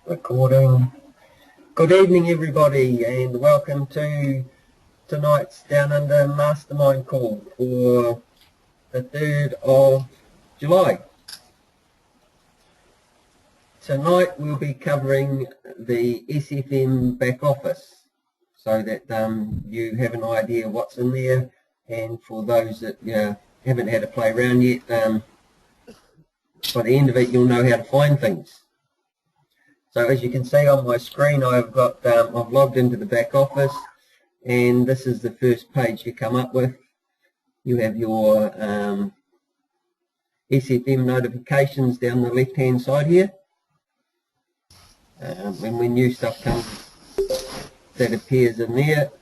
Recording. Good evening everybody, and welcome to tonight's Downunder Mastermind call for the 3rd of July. Tonight we'll be covering the SFM Back Office so that you have an idea what's in there, and for those that haven't had a play around yet, by the end of it you'll know how to find things. So as you can see on my screen, I've logged into the back office, and this is the first page you come up with. You have your SFM notifications down the left hand side here. And when new stuff comes, that appears in there,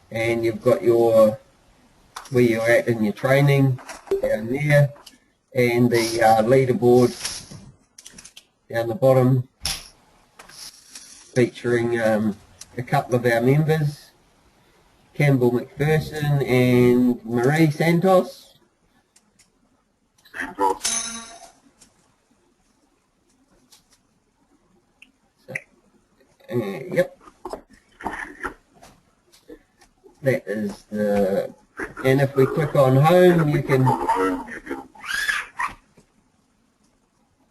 and you've got your where you're at in your training down there, and the leaderboard down the bottom, featuring a couple of our members, Campbell McPherson and Marie Santos. Yep. That is the, and if we click on home, you can,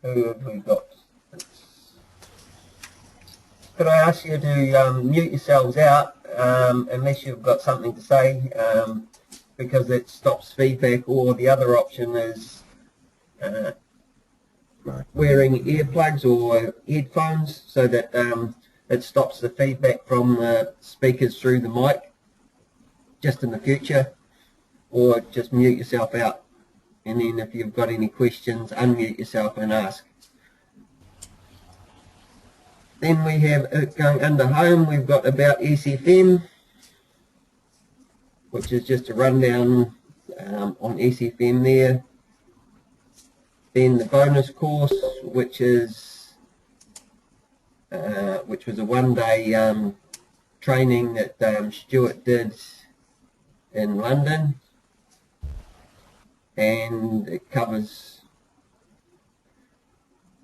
who have we got? Could I ask you to mute yourselves out unless you've got something to say, because it stops feedback, or the other option is wearing earplugs or headphones so that it stops the feedback from the speakers through the mic just in the future, or just mute yourself out, and then if you've got any questions, unmute yourself and ask. Then we have it going under home, we've got about SFM, which is just a rundown on SFM there. Then the bonus course, which was a one-day training that Stuart did in London, and it covers,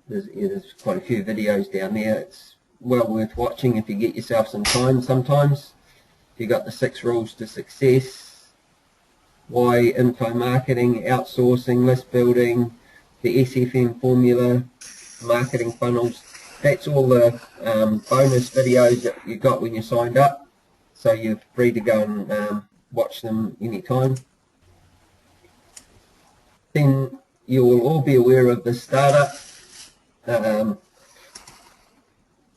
there's quite a few videos down there. It's well worth watching if you get yourself some time sometimes. You got the 6 rules to success, why info marketing, outsourcing, list building, the SFM formula, marketing funnels. That's all the bonus videos that you got when you signed up, so you're free to go and watch them anytime. Then you will all be aware of the startup,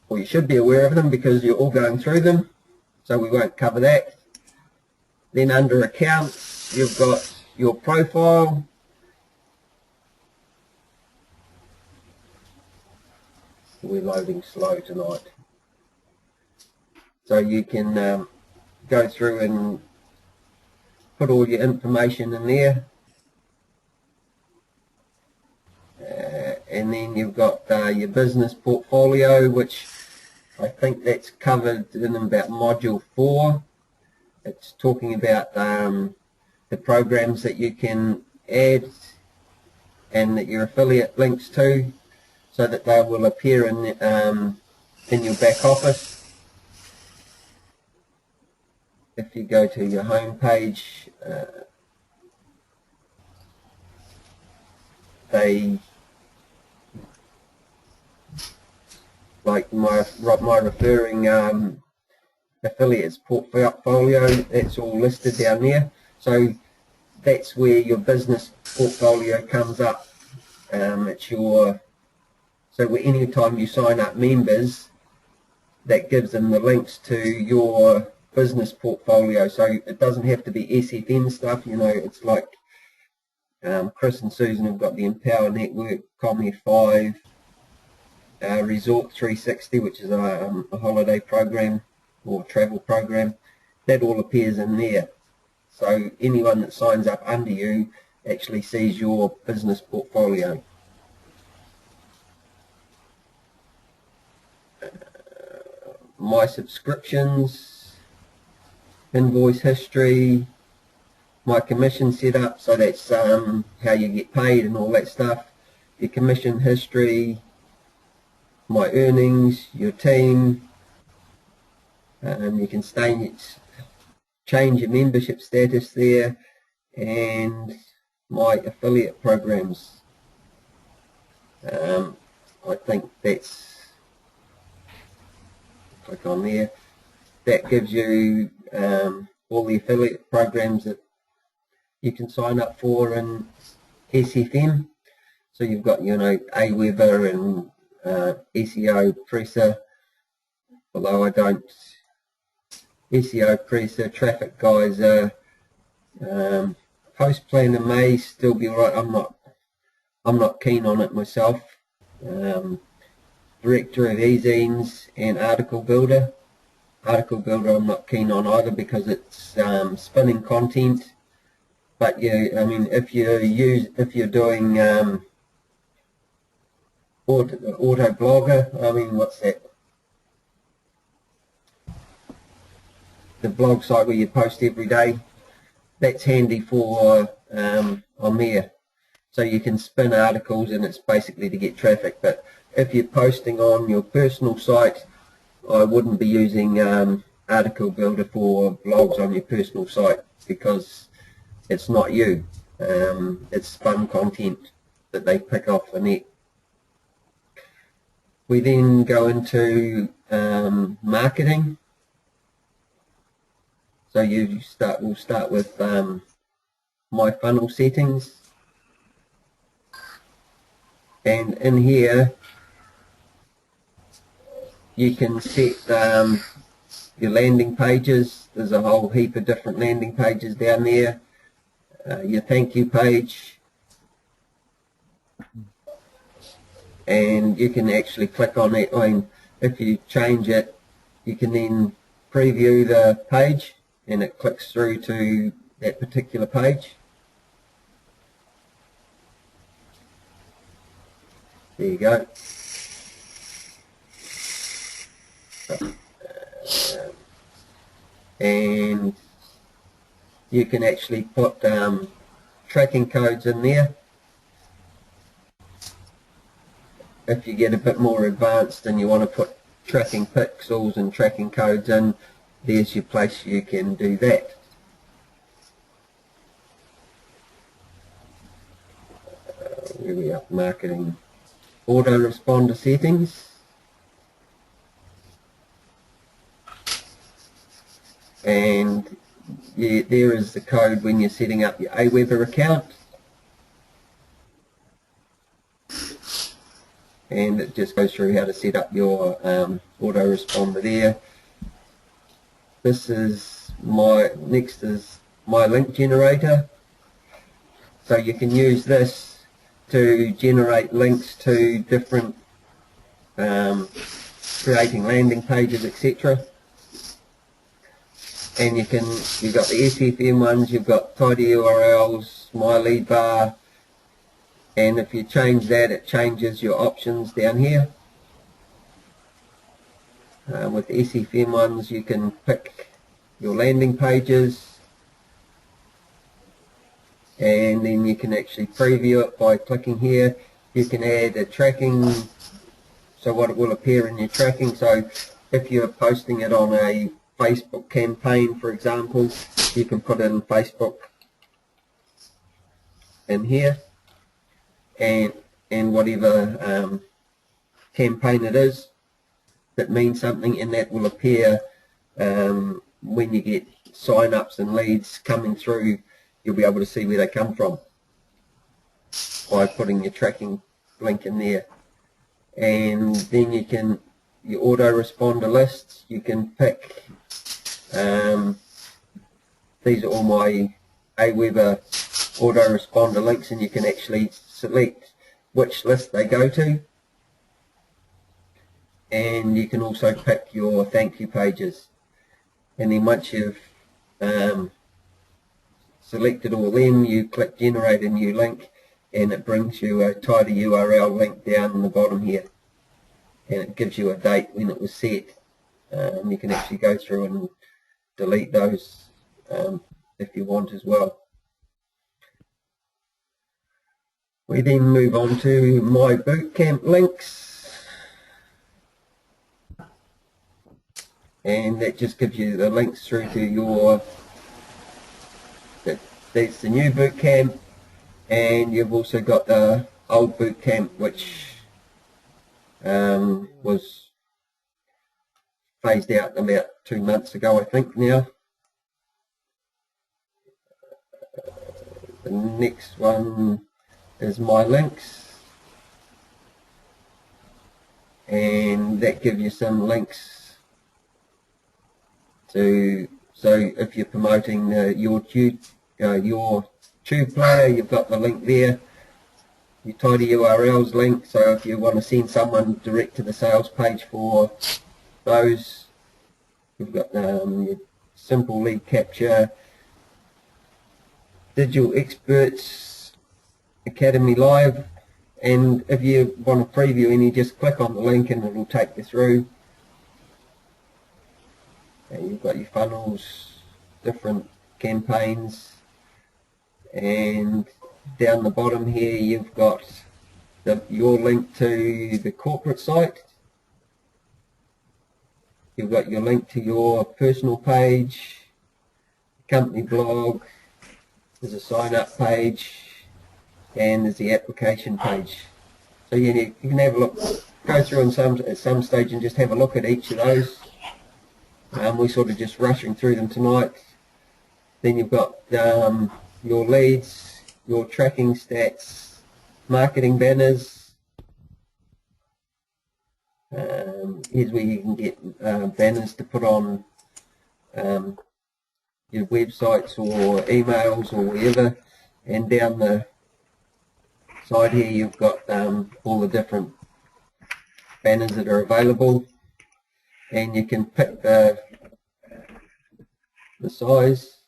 or you should be aware of them because you're all going through them, so we won't cover that. Then under accounts, you've got your profile, we're loading slow tonight, so you can go through and put all your information in there. And then you've got your business portfolio, which I think that's covered in about module 4. It's talking about the programs that you can add and that your affiliate links to, so that they will appear in your back office. If you go to your home page, they, like my referring affiliates portfolio, that's all listed down there. So that's where your business portfolio comes up. It's your, so anytime you sign up members, that gives them the links to your business portfolio. So it doesn't have to be SFM stuff, you know. It's like Chris and Susan have got the Empower Network, Commie 5, Resort 360, which is a holiday program or travel program. That all appears in there. So anyone that signs up under you actually sees your business portfolio. My subscriptions, invoice history, my commission setup, so that's how you get paid and all that stuff, your commission history, my earnings, your team, you can change your membership status there, and my affiliate programs. I think that's, click on there, that gives you all the affiliate programs that you can sign up for in SFM. So you've got, you know, Aweber and SEO Presser, although I don't, SEO Presser, Traffic Geyser, Post Planner may still be right. I'm not keen on it myself. Director of e-zines and Article Builder. Article Builder I'm not keen on either because it's spinning content. But yeah, I mean, if you're doing auto blogger, I mean, what's that? The blog site where you post every day. That's handy for on there. So you can spin articles, and it's basically to get traffic. But if you're posting on your personal site, I wouldn't be using Article Builder for blogs on your personal site because it's not you. It's spun content that they pick off the net. We then go into marketing. So we'll start with my funnel settings, and in here you can set your landing pages. There's a whole heap of different landing pages down there. Your thank you page, and you can actually click on it. I mean, if you change it, you can then preview the page, and it clicks through to that particular page. There you go. And you can actually put tracking codes in there. If you get a bit more advanced and you want to put tracking pixels and tracking codes in, there's your place you can do that. Where we up? Marketing, autoresponder settings, and there is the code when you're setting up your Aweber account, and it just goes through how to set up your autoresponder there. This is next is my link generator. So you can use this to generate links to different creating landing pages, etc. And you've got the SFM ones, you've got tidy URLs, my lead bar, and if you change that, it changes your options down here. With the SFM ones, you can pick your landing pages, and then you can actually preview it by clicking here. You can add a tracking, so what it will appear in your tracking. So if you're posting it on a Facebook campaign, for example, you can put in Facebook in here, and whatever campaign it is that means something, and that will appear when you get sign-ups and leads coming through. You'll be able to see where they come from by putting your tracking link in there. And then you can, your autoresponder lists, you can pick, these are all my Aweber autoresponder links, and you can actually select which list they go to. And you can also pick your thank you pages, and then once you've selected all them, you click generate a new link, and it brings you a tidy URL link down in the bottom here, and it gives you a date when it was set. You can actually go through and delete those if you want as well. We then move on to my bootcamp links. and that just gives you the links through to your, that's the new boot camp, and you've also got the old boot camp, which was phased out about 2 months ago, I think now. The next one is my links, and that gives you some links to, so if you're promoting your tube player, you've got the link there. Your tidy URLs link, so if you want to send someone direct to the sales page for those, you've got your simple lead capture, Digital Experts Academy Live, and if you want to preview any, just click on the link and it will take you through. And you've got your funnels, different campaigns, and down the bottom here you've got your link to the corporate site. You've got your link to your personal page, company blog, there's a sign up page, and there's the application page. So you can have a look, go through at some stage and just have a look at each of those. We're sort of just rushing through them tonight. Then you've got your leads, your tracking stats, marketing banners. Here's where you can get banners to put on your websites or emails or whatever. And down the side here you've got all the different banners that are available, and you can pick the size.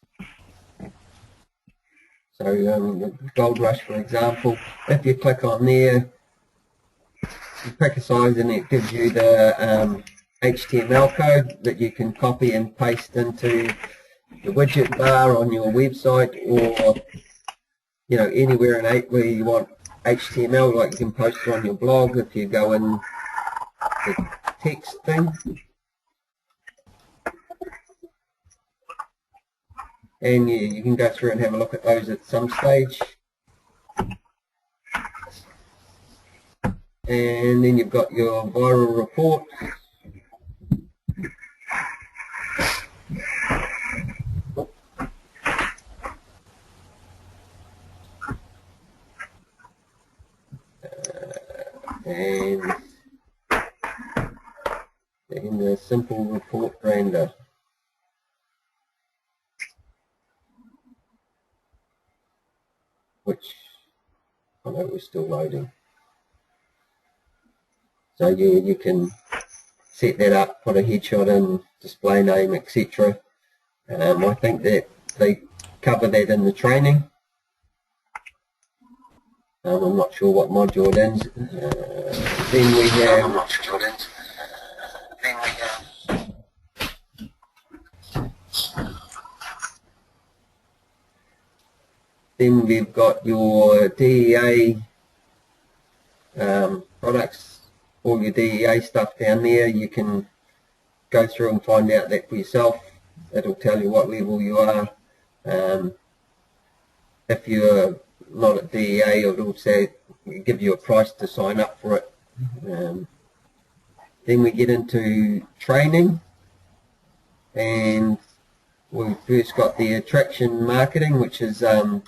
So the Gold Rush, for example, if you click on there, you pick a size and it gives you the HTML code that you can copy and paste into the widget bar on your website, or anywhere where you want HTML, like you can post it on your blog if you go in the text thing. And you can go through and have a look at those at some stage. And then you've got your viral report. And then the simple report render. Which I know we're still loading. So you can set that up, put a headshot in, display name, etc. I think that they cover that in the training. I'm not sure what module it is. Then we have Then we've got your DEA products, all your DEA stuff down there. You can go through and find out that for yourself. It'll tell you what level you are. If you're not at DEA, it'll also give you a price to sign up for it. Then we get into training, and we've first got the attraction marketing, which is the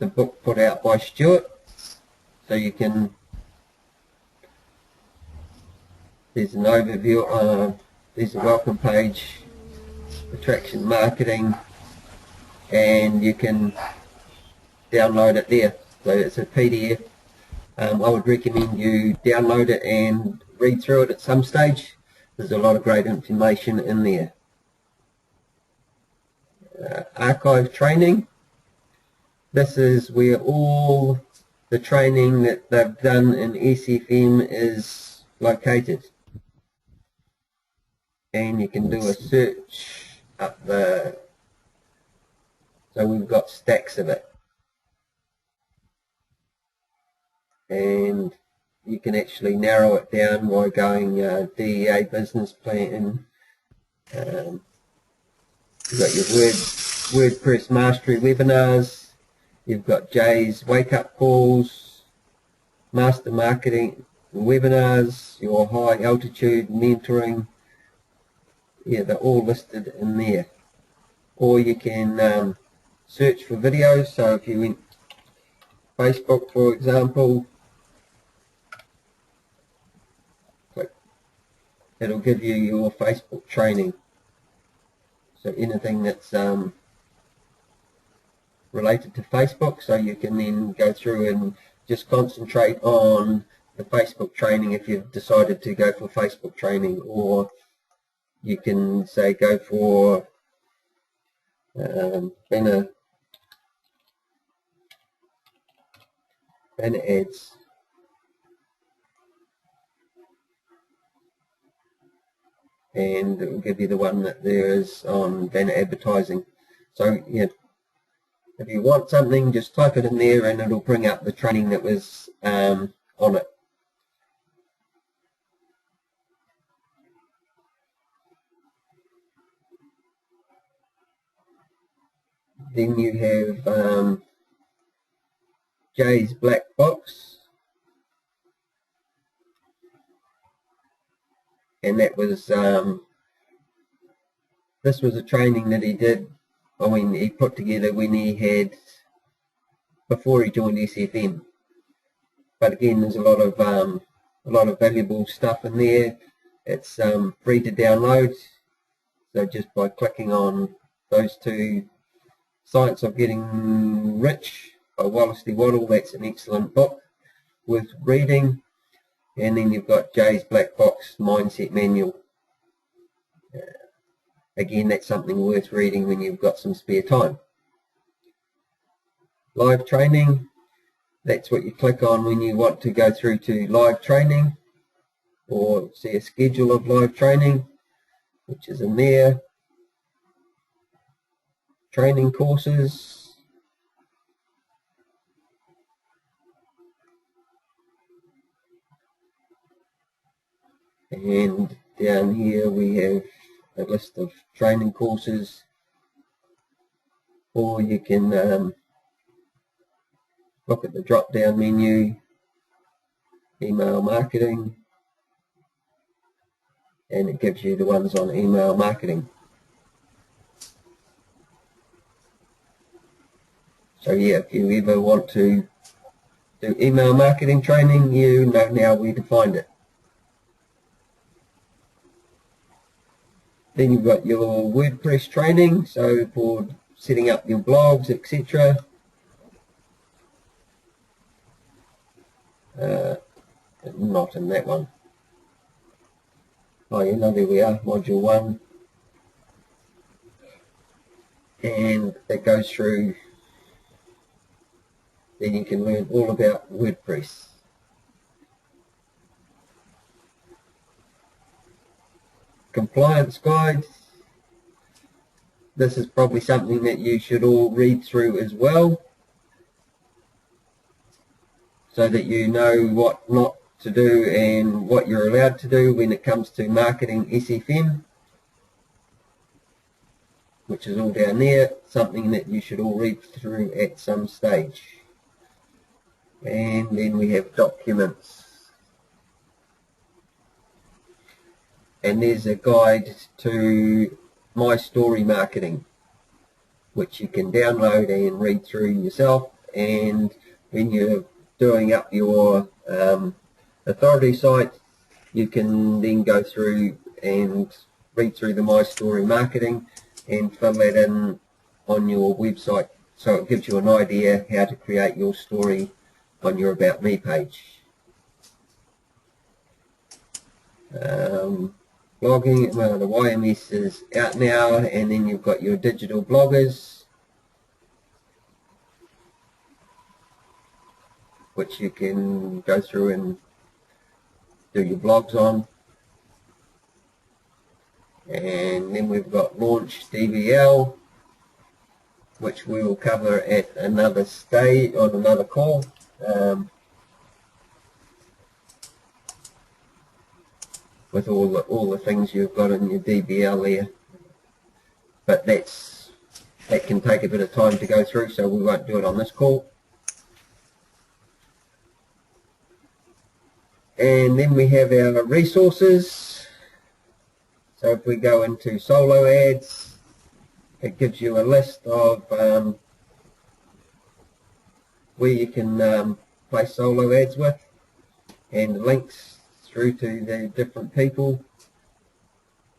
book put out by Stuart. So you can, there's an overview, there's a welcome page, attraction marketing, and you can download it there. So it's a PDF. I would recommend you download it and read through it at some stage. There's a lot of great information in there. Archive training. This is where all the training that they've done in SFM is located. And you can do a search up there. So we've got stacks of it. And you can actually narrow it down by going DEA business plan. You've got your WordPress mastery webinars. You've got Jay's wake up calls, master marketing webinars, your high altitude mentoring. Yeah, they're all listed in there. Or you can search for videos. So if you went Facebook, for example, click, it'll give you your Facebook training. So anything that's related to Facebook, so you can then go through and just concentrate on the Facebook training if you've decided to go for Facebook training, or you can say go for banner ads. And it will give you the one that there is on banner advertising. So yeah, if you want something, just type it in there and it'll bring up the training that was on it. Then you have Jay's black box, and that was this was a training that he did. I mean, he put together when he had, before he joined SFM. But again, there's a lot of valuable stuff in there. It's free to download. So just by clicking on those two, Science of Getting Rich by Wallace D. Waddell, that's an excellent book worth reading. And then you've got Jay's Black Box Mindset Manual. Again, that's something worth reading when you've got some spare time. Live training, that's what you click on when you want to go through to live training or see a schedule of live training, which is in there. Training courses. And down here we have a list of training courses, or you can look at the drop down menu, email marketing, and it gives you the ones on email marketing. So yeah, if you ever want to do email marketing training, you know now where to find it. Then you've got your WordPress training, so for setting up your blogs, etc. Not in that one. Oh yeah, no, there we are, module 1. And that goes through, then you can learn all about WordPress. Compliance guide. This is probably something that you should all read through as well, so that you know what not to do and what you're allowed to do when it comes to marketing SFM, which is all down there, something that you should all read through at some stage. And then we have documents. And there's a guide to My Story Marketing, which you can download and read through yourself. And when you're doing up your authority site, you can then go through and read through the My Story Marketing and fill that in on your website, so it gives you an idea how to create your story on your About Me page. Blogging, well, the YMS is out now, and then you've got your digital bloggers, which you can go through and do your blogs on. And then we've got Launch DVL, which we will cover at another stage, on another call. with all the things you've got in your DBL there. But that can take a bit of time to go through, so we won't do it on this call. And then we have our resources. So if we go into solo ads, it gives you a list of where you can place solo ads with, and links through to the different people.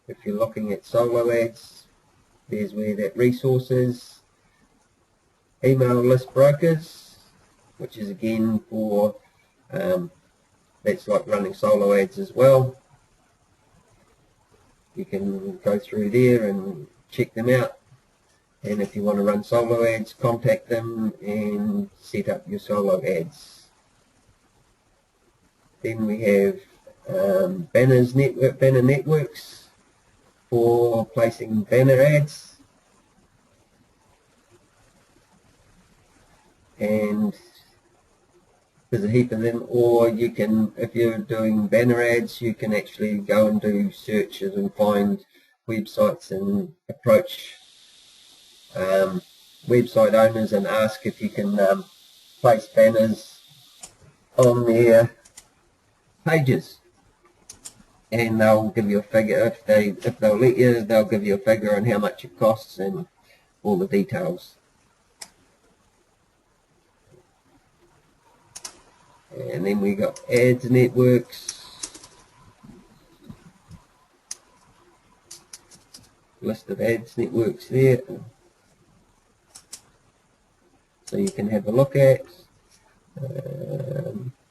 If you're looking at solo ads, there's where that resource is. Email list brokers, which is again for that's like running solo ads as well. You can go through there and check them out, and if you want to run solo ads, contact them and set up your solo ads. Then we have banner networks for placing banner ads, and there's a heap of them. Or you can, if you're doing banner ads, you can actually go and do searches and find websites and approach website owners and ask if you can place banners on their pages, and they'll give you a figure. If they'll let you, they'll give you a figure on how much it costs and all the details. And then we got ads networks, list of ads networks there, so you can have a look at.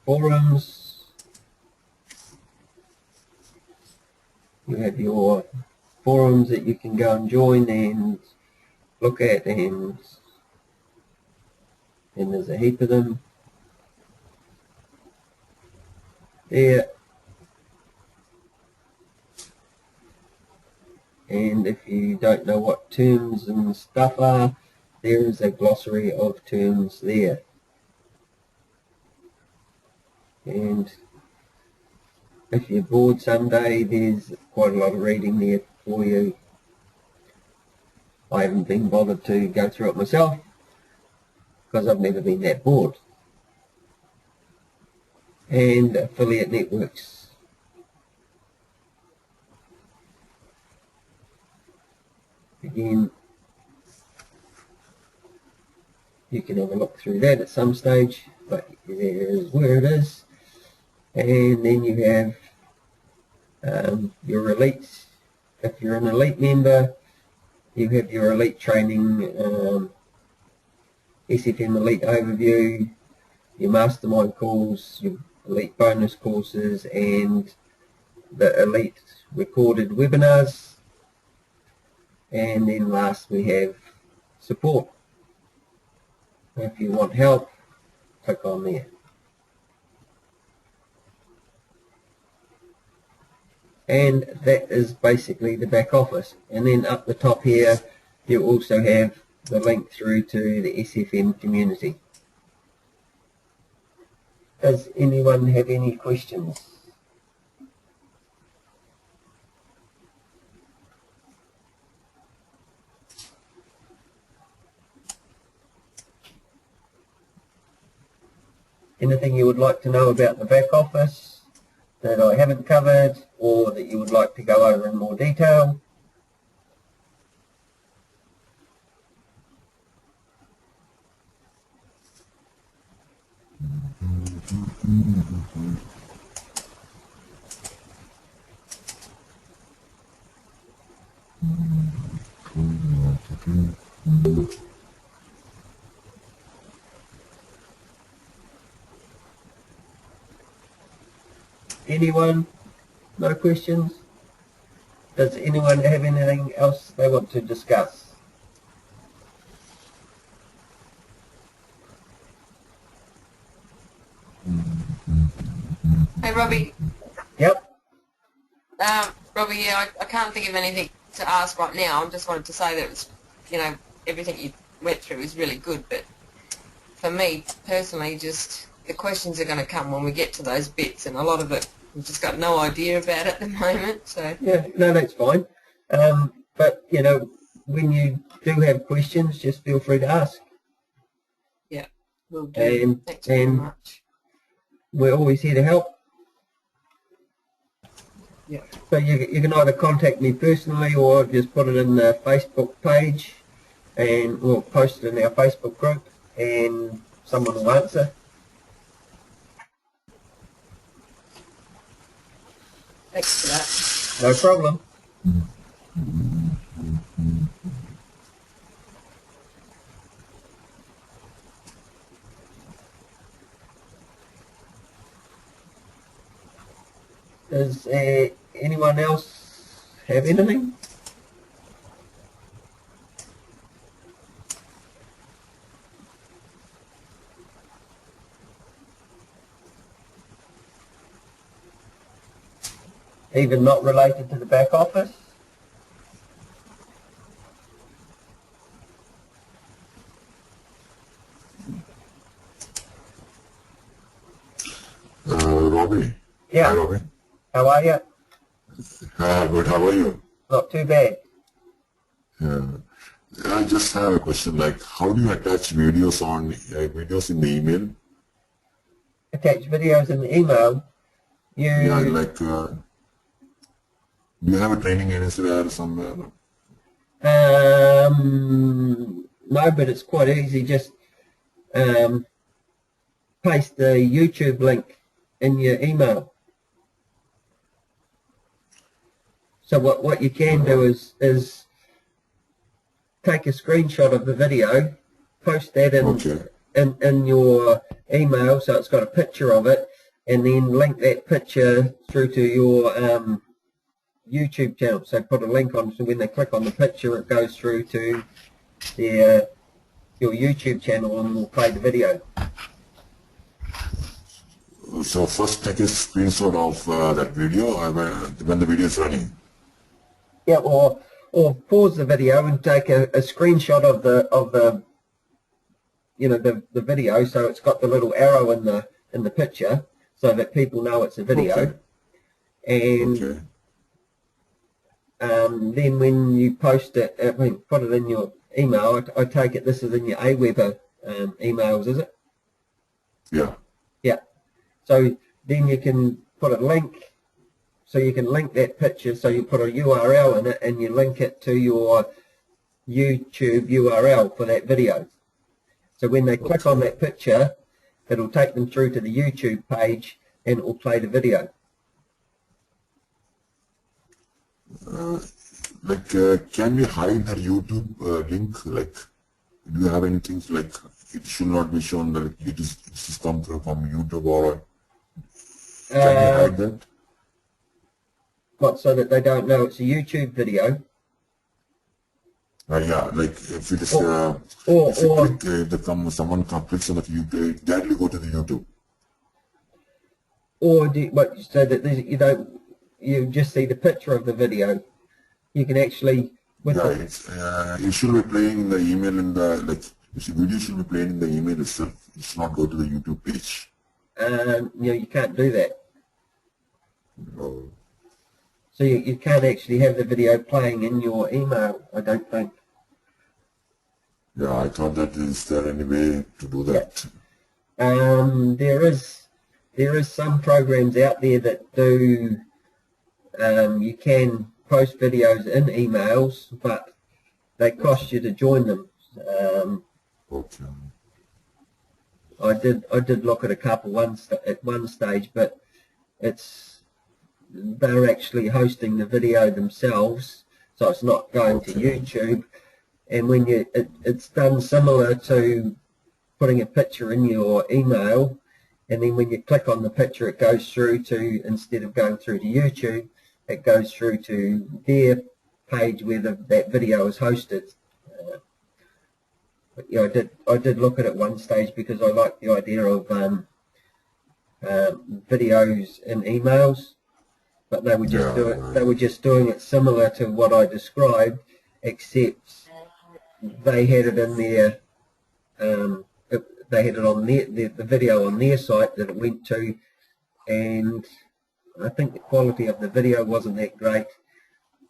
Forums, you have your forums that you can go and join and look at, and there's a heap of them there. And if you don't know what terms and stuff are, there is a glossary of terms there. And if you're bored someday, there's quite a lot of reading there for you. I haven't been bothered to go through it myself because I've never been that bored. And affiliate networks. Again, you can have a look through that at some stage, but there's where it is. And then you have your elite. If you're an elite member, you have your elite training, SFM Elite Overview, your mastermind calls, your elite bonus courses, and the elite recorded webinars. And then last we have support. If you want help, click on there. And that is basically the back office. And then up the top here, you also have the link through to the SFM community. Does anyone have any questions? Anything you would like to know about the back office that I haven't covered, or that you would like to go over in more detail? Anyone? No questions? Does anyone have anything else they want to discuss? Hey, Robbie. Yep. Robbie, yeah, I can't think of anything to ask right now. I just wanted to say that it was, everything you went through was really good, but for me personally, just the questions are going to come when we get to those bits, and a lot of it I've just got no idea about it at the moment. So Yeah, no, that's fine. But, you know, when you do have questions, just feel free to ask. yeah, will do. Thanks very And much. we're always here to help. Yeah. So you can either contact me personally or just put it in the Facebook page and we'll post it in our Facebook group and someone will answer. Thanks for that. No problem. Does anyone else have anything? Even not related to the back office? Robbie. Yeah. Hi, Robbie. How are you? Good. How are you? Not too bad. I just have a question. Like, how do you attach videos in the email? Attach videos in the email. Yeah, like, do you have a training agency there somewhere? No, but it's quite easy. Just paste the YouTube link in your email. So what you can do is take a screenshot of the video, post that in your email, so it's got a picture of it, and then link that picture through to your YouTube channel. So put a link on, so when they click on the picture, it goes through to your YouTube channel and will play the video. So first take a screenshot of that video when the video is running. Yeah, or pause the video and take a screenshot of the you know the video, so it's got the little arrow in the picture, so that people know it's a video. Okay. And then when you post it, put it in your email. I take it this is in your Aweber emails, is it? Yeah. Yeah. So then you can put a link. So you can link that picture, so you put a URL in it and you link it to your YouTube URL for that video. So when they click on that picture, it'll take them through to the YouTube page and it will play the video. Can we hide the YouTube link? Like, do you have anything like it should not be shown that it is come through from YouTube, or can we hide that? What, so that they don't know it's a YouTube video? Yeah, like if it is, if someone clicks on the YouTube, it directly go to the YouTube. Or so that you just see the picture of the video. You can actually it should be playing in the email the video should be playing in the email itself. It should not go to the YouTube page. You can't do that. No. So you can't actually have the video playing in your email, I don't think. Yeah, I thought that is there any way to do that? There is some programs out there that do. You can post videos in emails, but they cost you to join them. Okay. I did look at a couple at one stage, but they're actually hosting the video themselves, so it's not going to YouTube. And when it's done similar to putting a picture in your email, and then when you click on the picture, it goes through to, instead of going through to YouTube, it goes through to their page where that video is hosted. But yeah, I did look at it one stage because I like the idea of videos in emails. But they were just doing it similar to what I described, except they had it in their they had it on the video on their site that it went to, and I think the quality of the video wasn't that great,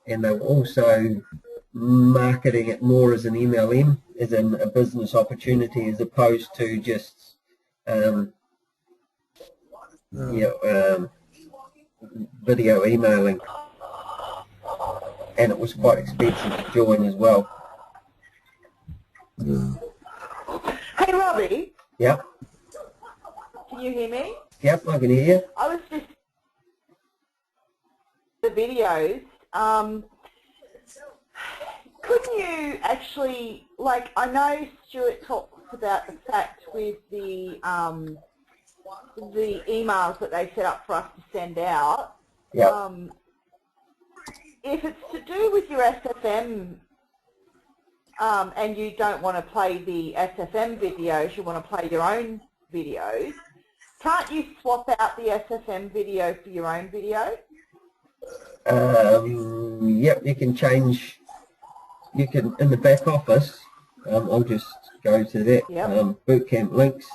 and they were also marketing it more as an MLM, as in a business opportunity, as opposed to just video emailing, and it was quite expensive to join as well. Yeah. Hey, Robbie. Yep. Can you hear me? Yep, I can hear you. I was just the videos. Couldn't you actually, like, I know Stuart talks about the fact with the emails that they set up for us to send out. Yeah. If it's to do with your SFM and you don't want to play the SFM videos, you want to play your own videos, can't you swap out the SFM video for your own video? Yep, you can change. You can, in the back office, I'll just go to that. Yep. Bootcamp links.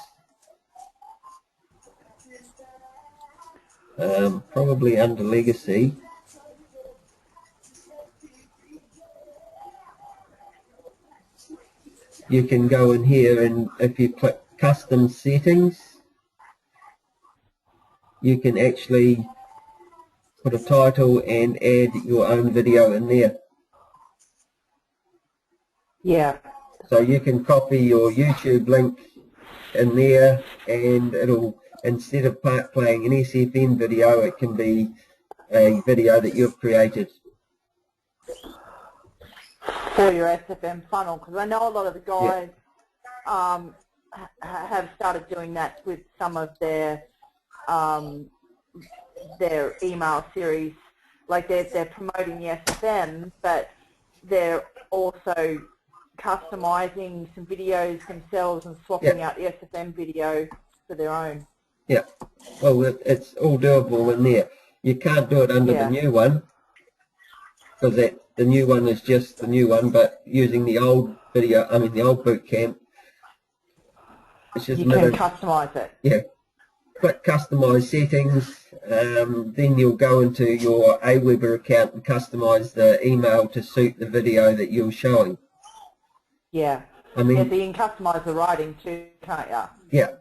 Probably under legacy. You can go in here, and if you click custom settings, you can actually put a title and add your own video in there. Yeah. So you can copy your YouTube link in there, and it'll, instead of playing an SFM video, it can be a video that you've created. For your SFM funnel, because I know a lot of the guys have started doing that with some of their email series. Like they're promoting the SFM, but they're also customizing some videos themselves and swapping out the SFM video for their own. Yeah, well, it's all doable in there. You can't do it under the new one, because the new one is just the new one, but using the old video, I mean the old boot camp, it's just you can customize it. Yeah, click customize settings, then you'll go into your Aweber account and customize the email to suit the video that you're showing. Yeah, I mean, so you can customize the writing too, can't you? Yeah,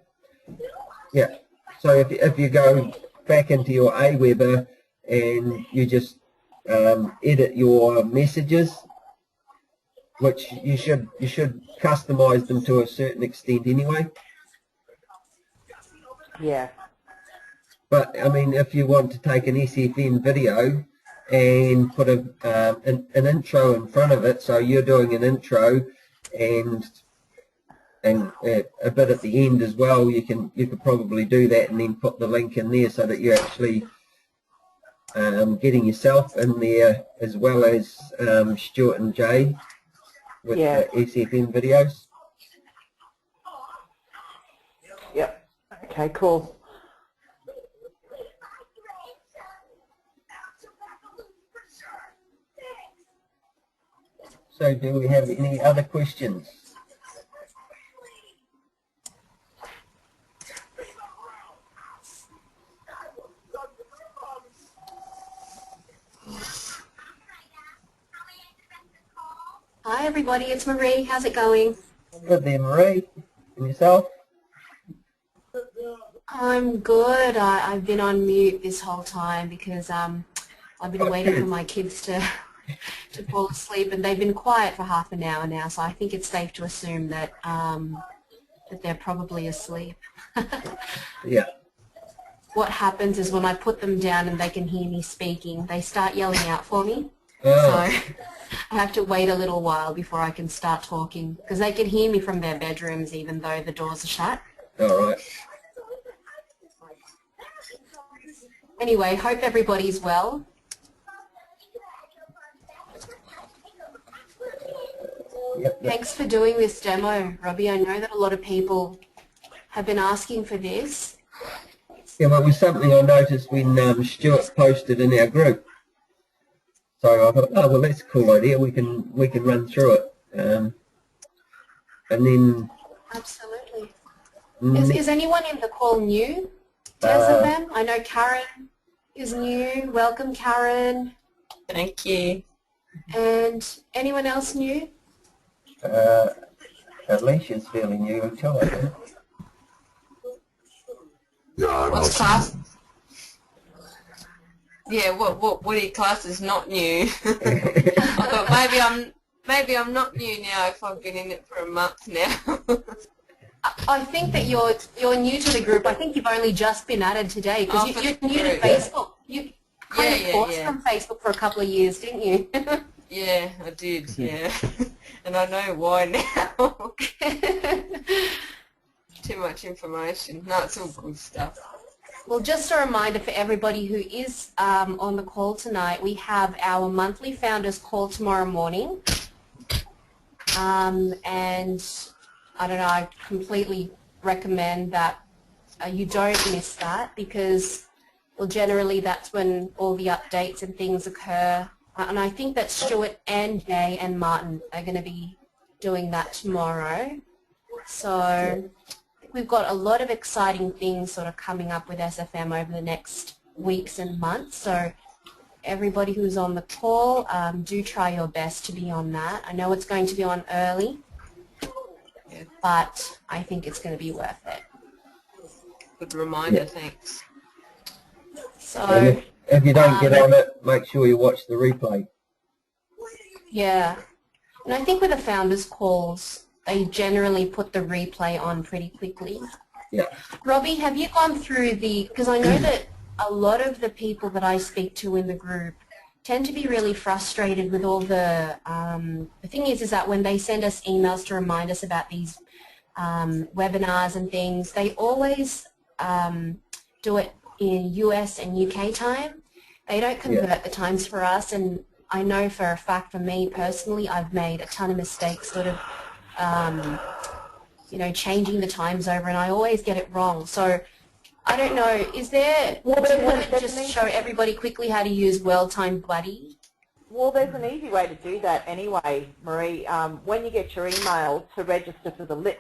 yeah. So if you go back into your Aweber and you just edit your messages, which you should customize them to a certain extent anyway. Yeah. But I mean, if you want to take an SFM video and put an intro in front of it, so you're doing an intro and a bit at the end as well, you could probably do that and then put the link in there so that you're actually getting yourself in there, as well as Stuart and Jay with the SFM videos. Yep. Okay, cool. So do we have any other questions? Hi everybody, it's Marie. How's it going? Good there, Marie. And yourself? I'm good. I've been on mute this whole time because I've been waiting for my kids to fall asleep, and they've been quiet for half an hour now, so I think it's safe to assume that that they're probably asleep. Yeah. What happens is when I put them down and they can hear me speaking, they start yelling out for me. Oh. So I have to wait a little while before I can start talking, because they can hear me from their bedrooms even though the doors are shut. All right. Anyway, hope everybody's well. Yep. Thanks for doing this demo, Robbie. I know that a lot of people have been asking for this. Yeah, well, it was something I noticed when Stuart posted in our group. So I thought, oh well, that's a cool idea. We can run through it, and then. Absolutely. Is anyone in the call new to SFM? I know Karen is new. Welcome, Karen. Thank you. And anyone else new? Alicia's fairly new too, I think. Yeah, What's class? Yeah, what do you class is not new? I thought maybe I'm not new now if I've been in it for a month now. I think that you're new to the group. I think you've only just been added today because you're new to Facebook. You kind of paused from Facebook for a couple of years, didn't you? Yeah, I did, yeah. And I know why now. Too much information. No, it's all good stuff. Well, just a reminder for everybody who is on the call tonight, we have our monthly Founders Call tomorrow morning. And I don't know, I completely recommend that you don't miss that because, well, generally that's when all the updates and things occur. And I think that Stuart and Jay and Martin are going to be doing that tomorrow. So we've got a lot of exciting things sort of coming up with SFM over the next weeks and months. So everybody who's on the call, do try your best to be on that. I know it's going to be on early, but I think it's going to be worth it. Good reminder, thanks. So if you don't get on it, make sure you watch the replay. Yeah, and I think with the Founders Calls, they generally put the replay on pretty quickly. Yeah. Robbie, have you gone through because I know that a lot of the people that I speak to in the group tend to be really frustrated with all the thing is that when they send us emails to remind us about these webinars and things, they always do it in US and UK time. They don't convert the times for us, and I know for a fact for me personally, I've made a ton of mistakes sort of you know, changing the times over, and I always get it wrong. So I don't know, is there, do you want to just show everybody quickly how to use World Time Buddy? Well, there's an easy way to do that anyway, Marie. When you get your email to register for the list,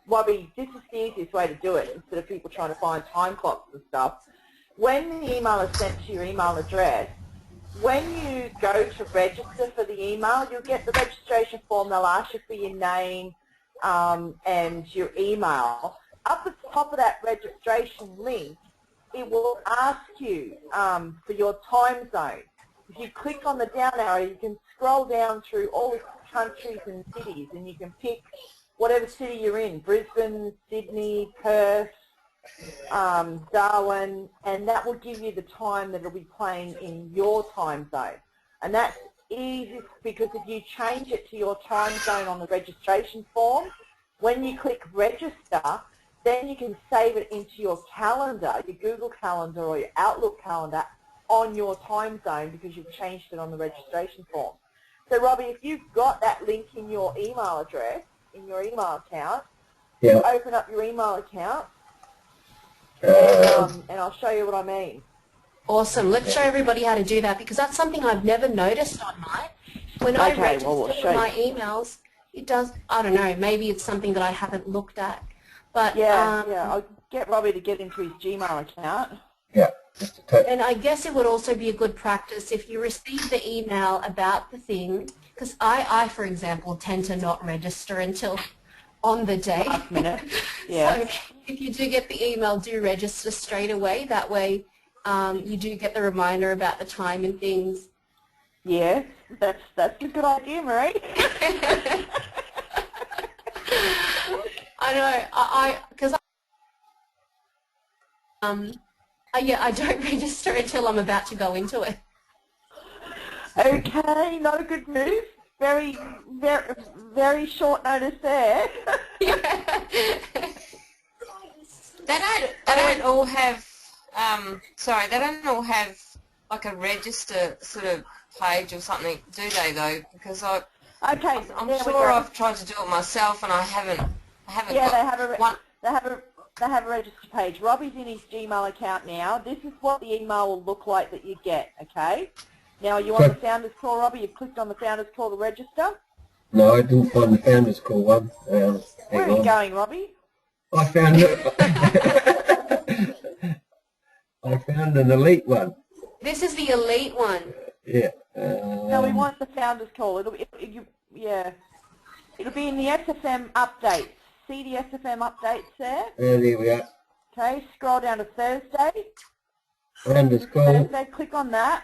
Robbie, this is the easiest way to do it instead of people trying to find time clocks and stuff. When the email is sent to your email address, when you go to register for the email, you'll get the registration form. They'll ask you for your name and your email. Up at the top of that registration link, it will ask you for your time zone. If you click on the down arrow, you can scroll down through all the countries and cities, and you can pick whatever city you're in, Brisbane, Sydney, Perth, Darwin, and that will give you the time that it'll be playing in your time zone. And that's easy because if you change it to your time zone on the registration form, when you click register, then you can save it into your calendar, your Google Calendar or your Outlook calendar on your time zone because you've changed it on the registration form. So Robbie, if you've got that link in your email address, in your email account, you open up your email account, and I'll show you what I mean. Awesome. Let's show everybody how to do that because that's something I've never noticed on mine. When I register my emails, it does, I don't know, maybe it's something that I haven't looked at. But I'll get Robbie to get into his Gmail account. Yeah. And I guess it would also be a good practice if you receive the email about the thing, because I, for example, tend to not register until on the day. Last minute. Yeah. So if you do get the email, do register straight away. That way you do get the reminder about the time and things. Yes, that's a good idea, Marie. I know, because I don't register until I'm about to go into it. Okay, not a good move. Very, very, very short notice there. They don't all have, they don't all have like a register sort of page or something, do they though? Because I'm sure I've tried to do it myself and I haven't Yeah, got they have a register page. Robbie's in his Gmail account now. This is what the email will look like that you get, okay? Now, are you on the Founders Call, Robbie? You've clicked on the Founders Call to register? No, I didn't find the Founders Call one. Where are you going, Robbie? I found it. I found an elite one. This is the elite one. Yeah. No, we want the founders call. It'll be in the SFM updates. See the SFM updates there? There we are. Okay, scroll down to Thursday. Founders call. Thursday, click on that.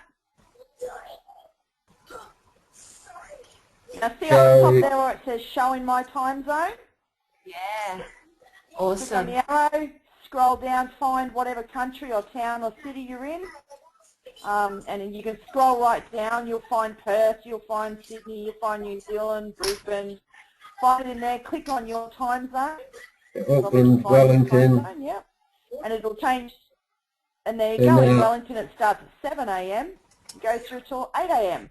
Now see up the top there where it says showing my time zone? Yeah. Click on Awesome. the arrow, scroll down, find whatever country or town or city you're in. And then you can scroll right down, you'll find Perth, you'll find Sydney, you'll find New Zealand, Brisbane. Find it in there, click on your time zone. Auckland, Wellington. Yep. And it'll change. And there you go. In Wellington it starts at 7 a.m. It goes through till 8 a.m.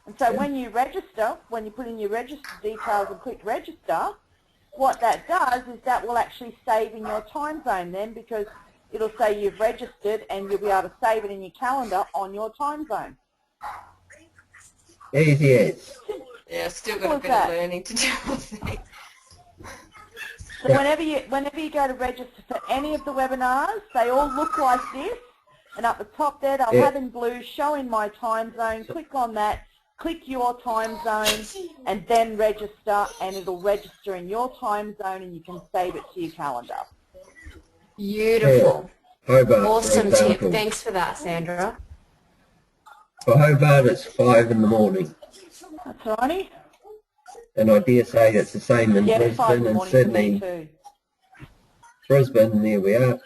And so when you register, when you put in your register details and click register, what that does is that will actually save in your time zone then, because it'll say you've registered and you'll be able to save it in your calendar on your time zone. Easy as. Yeah, still got a bit of learning to do, I think. So whenever you go to register for any of the webinars, they all look like this, and up the top there they'll have in blue showing my time zone. Click on that, click your time zone, and then register, and it'll register in your time zone, and you can save it to your calendar. Beautiful. Hobart, Awesome tip. Thanks for that, Sandra. For Hobart, it's 5 in the morning. That's righty. And I dare say it's the same in Brisbane and Sydney. Brisbane, there we are.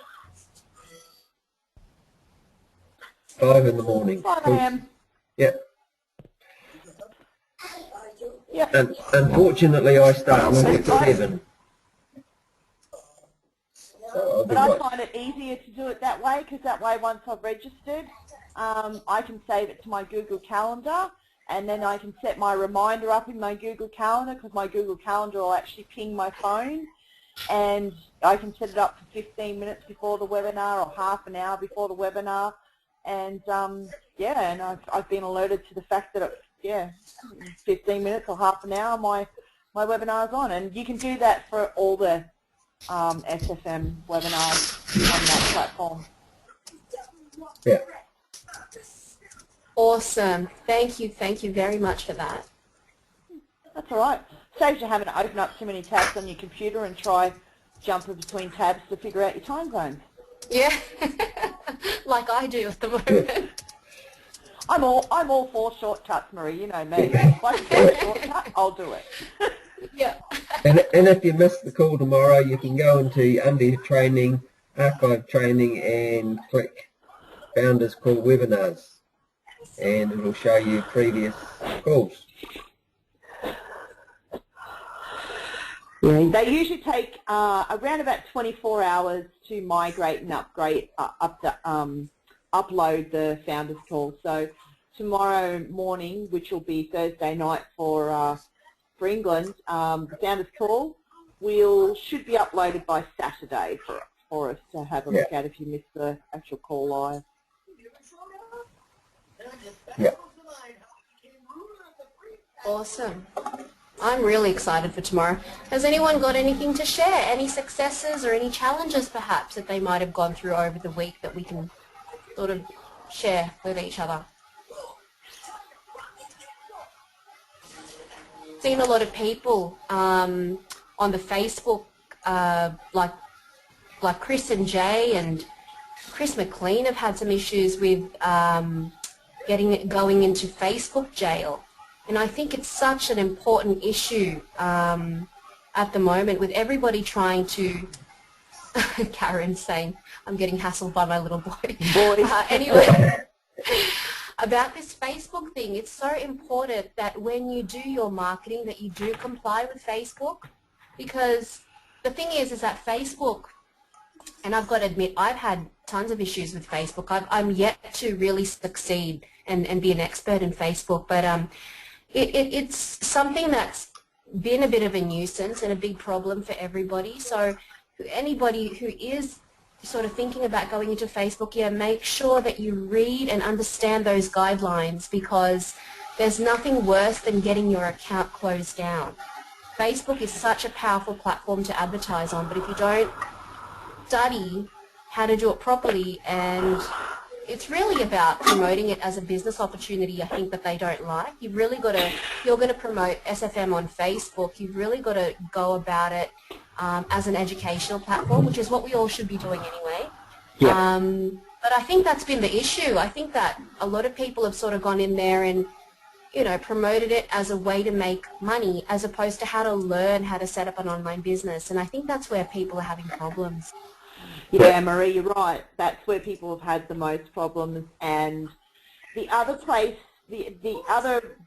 5 in the morning. 5 a.m. Yep. Yep. And unfortunately, I start work at 7. So but I find it easier to do it that way, because that way once I've registered, I can save it to my Google Calendar, and then I can set my reminder up in my Google Calendar, because my Google Calendar will actually ping my phone, and I can set it up for 15 minutes before the webinar or half an hour before the webinar, and yeah, and I've been alerted to the fact that 15 minutes or half an hour my webinar is on, and you can do that for all the SFM webinars on that platform. Yeah. Awesome. Thank you very much for that. That's all right. Saves you having to open up too many tabs on your computer and try jumping between tabs to figure out your time zones. Yeah, like I do at the moment. I'm all for shortcuts, Marie. You know me. If I can get a shortcut, I'll do it. Yeah. And if you miss the call tomorrow, you can go into under training, archive training, and click Founders Call Webinars, and it'll show you previous calls. Yeah, they usually take around about 24 hours to migrate and upload the Founders Call. So tomorrow morning, which will be Thursday night for England, the Founders Call should be uploaded by Saturday for us to have a look at if you miss the actual call live. Yeah. Awesome. I'm really excited for tomorrow. Has anyone got anything to share? Any successes or any challenges perhaps that they might have gone through over the week that we can sort of share with each other? Seen a lot of people on the Facebook, like Chris and Jay and Chris McLean have had some issues with going into Facebook jail. And I think it's such an important issue at the moment, with everybody trying to, Karen's saying, I'm getting hassled by my little boy. Anyway, about this Facebook thing, it's so important that when you do your marketing that you do comply with Facebook, because the thing is that Facebook, and I've got to admit, I've had tons of issues with Facebook. I'm yet to really succeed and be an expert in Facebook, but it's something that's been a bit of a nuisance and a big problem for everybody. So anybody who is sort of thinking about going into Facebook, make sure that you read and understand those guidelines, because there's nothing worse than getting your account closed down. Facebook is such a powerful platform to advertise on, but if you don't study how to do it properly and it's really about promoting it as a business opportunity, I think, that they don't like. You've really got to, if you're going to promote SFM on Facebook, you've really got to go about it as an educational platform, which is what we all should be doing anyway. Yeah. But I think that's been the issue. I think that a lot of people have sort of gone in there and, you know, promoted it as a way to make money as opposed to how to learn how to set up an online business. And I think that's where people are having problems. Yeah, Marie, you're right. That's where people have had the most problems. And the other place, the other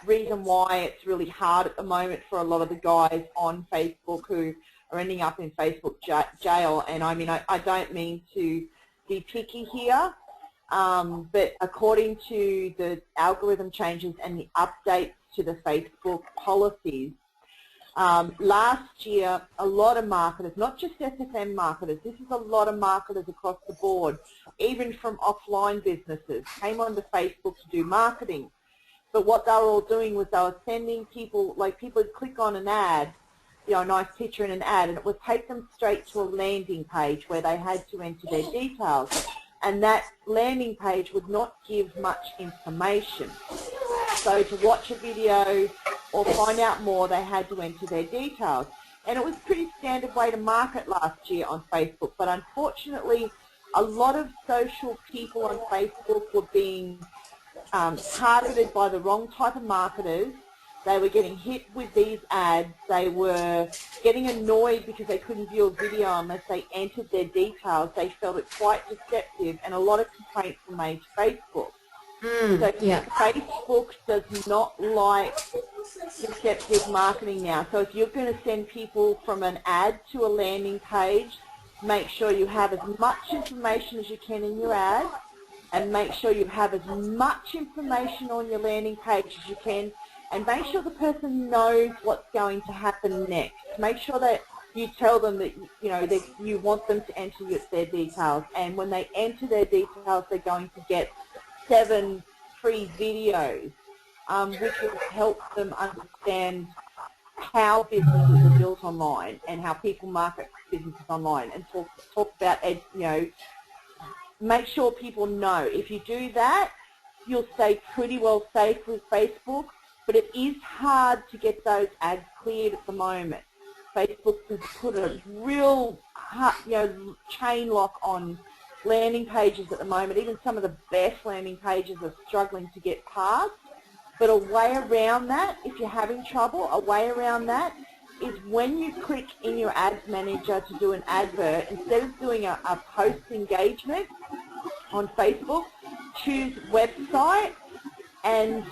reason why it's really hard at the moment for a lot of the guys on Facebook who are ending up in Facebook jail, and I mean, I don't mean to be picky here, but according to the algorithm changes and the updates to the Facebook policies, last year a lot of marketers, not just SFM marketers, this is a lot of marketers across the board, even from offline businesses, came onto Facebook to do marketing. But what they were all doing was they were sending people, like people would click on an ad, you know, a nice picture in an ad, and it would take them straight to a landing page where they had to enter their details. And that landing page would not give much information. So to watch a video or find out more, they had to enter their details. And it was a pretty standard way to market last year on Facebook. But unfortunately, a lot of social people on Facebook were being targeted by the wrong type of marketers. They were getting hit with these ads. They were getting annoyed because they couldn't view a video unless they entered their details. They felt it quite deceptive, and a lot of complaints were made to Facebook. So yeah. Facebook does not like deceptive marketing now. So if you're going to send people from an ad to a landing page, make sure you have as much information as you can in your ad, and make sure you have as much information on your landing page as you can, and make sure the person knows what's going to happen next. Make sure that you tell them that, you know, that you want them to enter their details, and when they enter their details, they're going to get 7 free videos, which will help them understand how businesses are built online and how people market businesses online, and talk about, you know, make sure people know. If you do that, you'll stay pretty well safe with Facebook, but it is hard to get those ads cleared at the moment. Facebook has put a real, you know, chain lock on landing pages at the moment. Even some of the best landing pages are struggling to get past. But a way around that, if you're having trouble, a way around that is when you click in your ads manager to do an advert, instead of doing a post engagement on Facebook, choose website and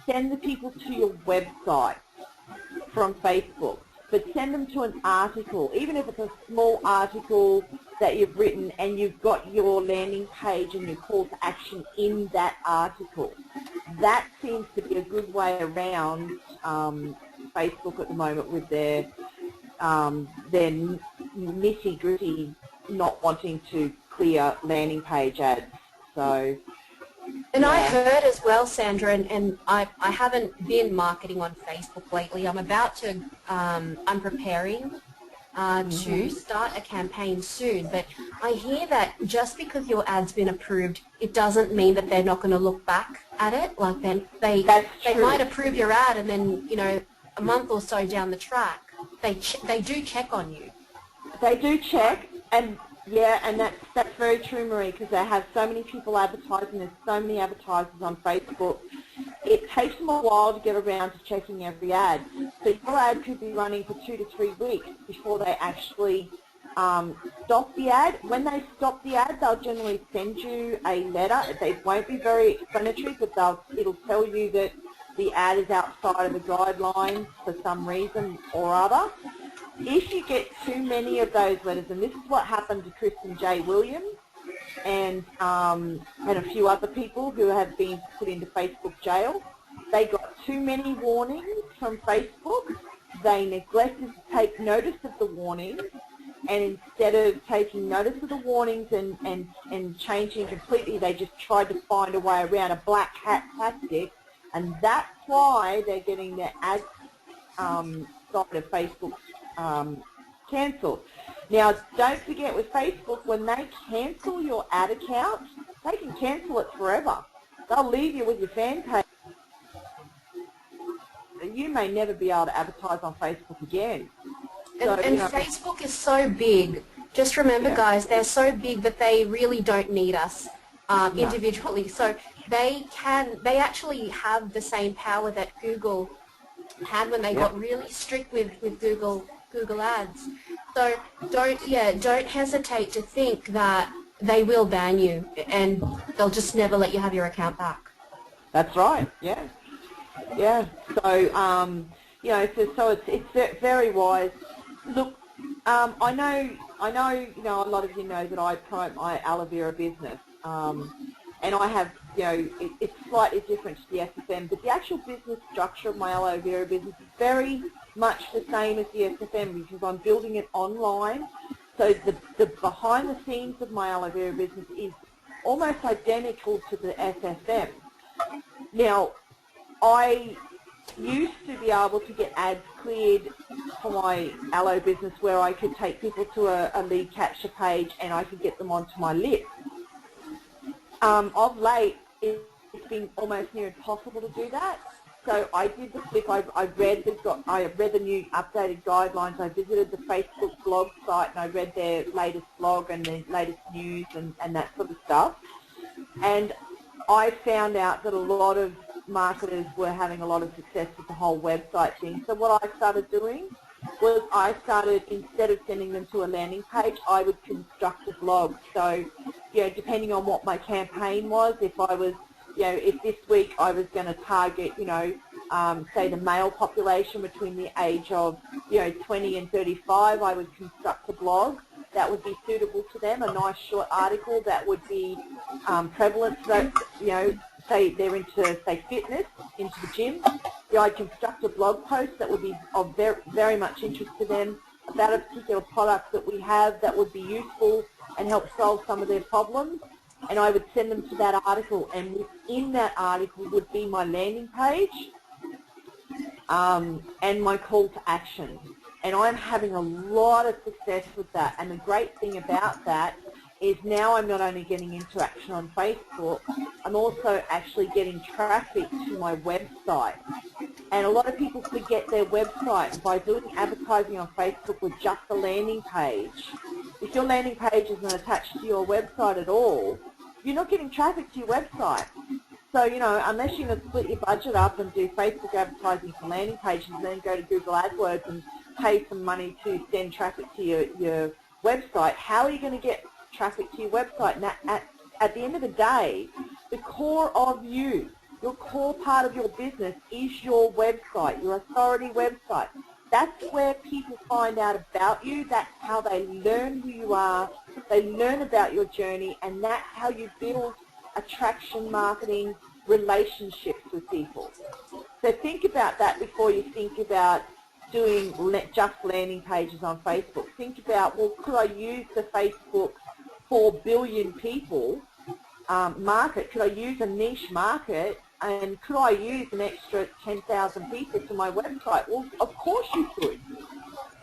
send the people to your website from Facebook. But send them to an article, even if it's a small article that you've written and you've got your landing page and your call to action in that article. That seems to be a good way around Facebook at the moment with their nitty-gritty not wanting to clear landing page ads. So, and I heard as well, Sandra, and I haven't been marketing on Facebook lately. I'm about to, I'm preparing to start a campaign soon, but I hear that just because your ad's been approved, it doesn't mean that they're not going to look back at it. Like then they might approve your ad, and then, you know, a month or so down the track, they do check on you. They do check, and yeah, and that's very true, Marie, because they have so many people advertising. There's so many advertisers on Facebook. It takes them a while to get around to checking every ad. So your ad could be running for 2 to 3 weeks before they actually stop the ad. When they stop the ad, they'll generally send you a letter. It won't be very explanatory, but it'll tell you that the ad is outside of the guidelines for some reason or other. If you get too many of those letters, and this is what happened to Kristen J. Williams and a few other people who have been put into Facebook jail, they got too many warnings from Facebook. They neglected to take notice of the warnings, and instead of taking notice of the warnings and changing completely, they just tried to find a way around, a black hat tactic, and that's why they're getting their ads side of Facebook cancelled. Now, don't forget with Facebook, when they cancel your ad account, they can cancel it forever. They'll leave you with your fan page. You may never be able to advertise on Facebook again. So, and Facebook is so big. Just remember, guys, they're so big that they really don't need us individually. So they actually have the same power that Google had when they got really strict with Google Ads. So don't hesitate to think that they will ban you and they'll just never let you have your account back. That's right. Yeah. Yeah. So you know, so it's very wise. Look, I know a lot of you know that I promote my aloe vera business, and I have, you know, it's slightly different to the SFM, but the actual business structure of my aloe vera business is very much the same as the SFM because I'm building it online. So the behind the scenes of my aloe vera business is almost identical to the SFM. Now, I used to be able to get ads cleared for my aloe business where I could take people to a lead capture page and I could get them onto my list. Of late, it's been almost near impossible to do that. So I did the flip. I read the new updated guidelines. I visited the Facebook blog site and I read their latest blog and their latest news and that sort of stuff. And I found out that a lot of marketers were having a lot of success with the whole website thing. So what I started doing was instead of sending them to a landing page, I would construct a blog. So, you know, depending on what my campaign was, if I was, you know, if this week I was going to target, you know, say the male population between the age of, you know, 20 and 35, I would construct a blog that would be suitable to them, a nice short article that would be prevalent, so, you know, say they're into, say, fitness, into the gym. I'd construct a blog post that would be of very much interest to them about a particular product that we have that would be useful and help solve some of their problems. And I would send them to that article, and within that article would be my landing page and my call to action. And I'm having a lot of success with that. And the great thing about that is now I'm not only getting interaction on Facebook, I'm also actually getting traffic to my website. And a lot of people forget their website. By doing advertising on Facebook with just a landing page, if your landing page isn't attached to your website at all, you're not getting traffic to your website. So, you know, unless you're going to split your budget up and do Facebook advertising for landing pages and then go to Google AdWords and pay some money to send traffic to your website, how are you going to get traffic to your website? And at the end of the day, the core of you, your core part of your business is your website, your authority website. That's where people find out about you. That's how they learn who you are. They learn about your journey, and that's how you build attraction marketing relationships with people. So think about that before you think about doing just landing pages on Facebook. Think about, well, could I use the Facebook 4 billion people market? Could I use a niche market? And could I use an extra 10,000 people to my website? Well, of course you could.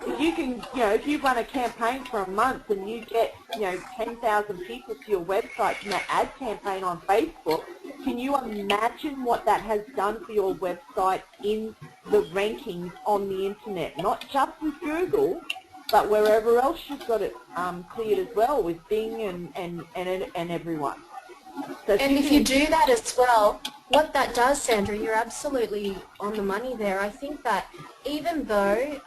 If you can, you know, if you run a campaign for a month and you get, you know, 10,000 people to your website from that ad campaign on Facebook, can you imagine what that has done for your website in the rankings on the internet? Not just with Google, but wherever else you've got it cleared as well, with Bing and everyone. So and if you do that as well, what that does, Sandra, you're absolutely on the money there. I think that even though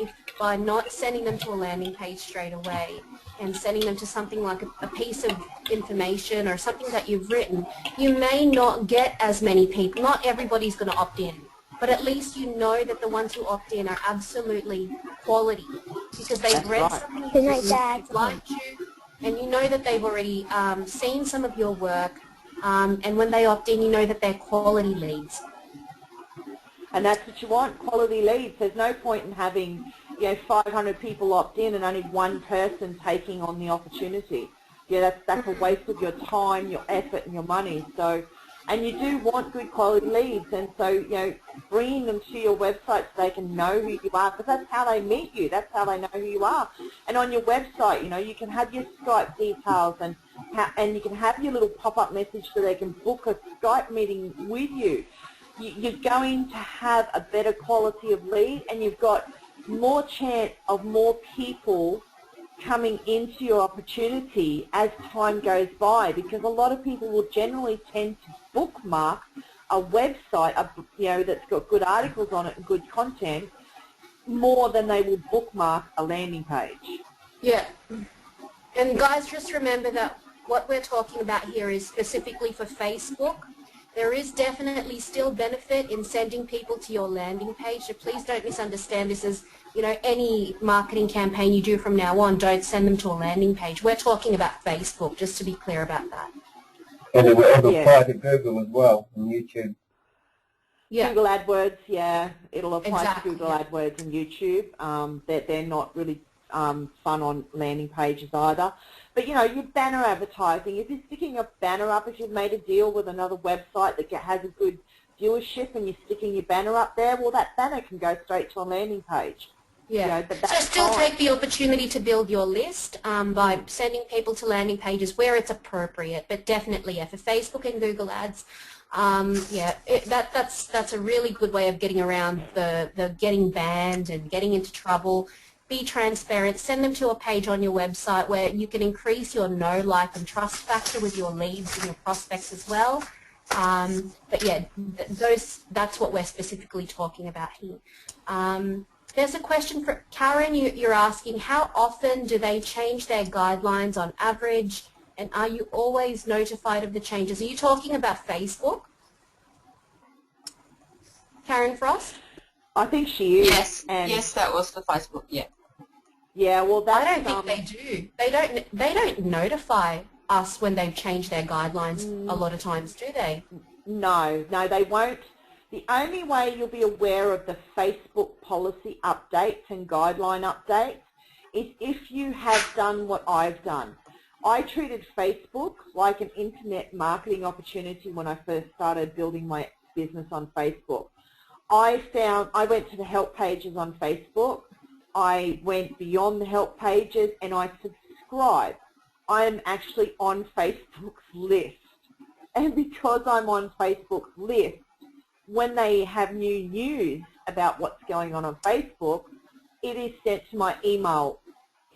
if by not sending them to a landing page straight away and sending them to something like a piece of information or something that you've written, you may not get as many people. Not everybody's going to opt in, but at least you know that the ones who opt in are absolutely quality because they've read something, they've liked you, and you know that they've already seen some of your work, and when they opt in, you know that they're quality leads. And that's what you want, quality leads. There's no point in having, you know, 500 people opt in and only one person taking on the opportunity. Yeah, that's a waste of your time, your effort, and your money. So, and you do want good quality leads, and so, you know, bringing them to your website so they can know who you are, because that's how they meet you. That's how they know who you are. And on your website, you know, you can have your Skype details and and you can have your little pop-up message so they can book a Skype meeting with you. You're going to have a better quality of lead, and you've got more chance of more people coming into your opportunity as time goes by, because a lot of people will generally tend to bookmark a website, that's got good articles on it and good content, more than they will bookmark a landing page. Yeah. And guys, just remember that what we're talking about here is specifically for Facebook. There is definitely still benefit in sending people to your landing page, so please don't misunderstand this as, any marketing campaign you do from now on, don't send them to a landing page. We're talking about Facebook, just to be clear about that. And it will apply to Google as well, and YouTube. Yeah. Google AdWords, yeah, it'll apply Exactly, to Google AdWords and YouTube. They're not really fun on landing pages either. But, your banner advertising, if you're sticking a banner up, if you've made a deal with another website that has a good viewership and you're sticking your banner up there, well, that banner can go straight to a landing page. Yeah, but so still take the opportunity to build your list by sending people to landing pages where it's appropriate, but definitely, for Facebook and Google Ads, that's a really good way of getting around the getting banned and getting into trouble. Be transparent. Send them to a page on your website where you can increase your know, like, and trust factor with your leads and your prospects as well. But yeah, that's what we're specifically talking about here. There's a question for Karen. You're asking, how often do they change their guidelines on average, and are you always notified of the changes? Are you talking about Facebook? Karen Frost? I think she is. Yes, yes, that was for Facebook, yeah. Yeah, well, I don't think they do. They don't notify us when they've changed their guidelines a lot of times, do they? No, they won't. The only way you'll be aware of the Facebook policy updates and guideline updates is if you have done what I've done. I treated Facebook like an internet marketing opportunity when I first started building my business on Facebook. I went to the help pages on Facebook. I went beyond the help pages and I subscribed. I'm actually on Facebook's list. And because I'm on Facebook's list, when they have new news about what's going on Facebook, it is sent to my email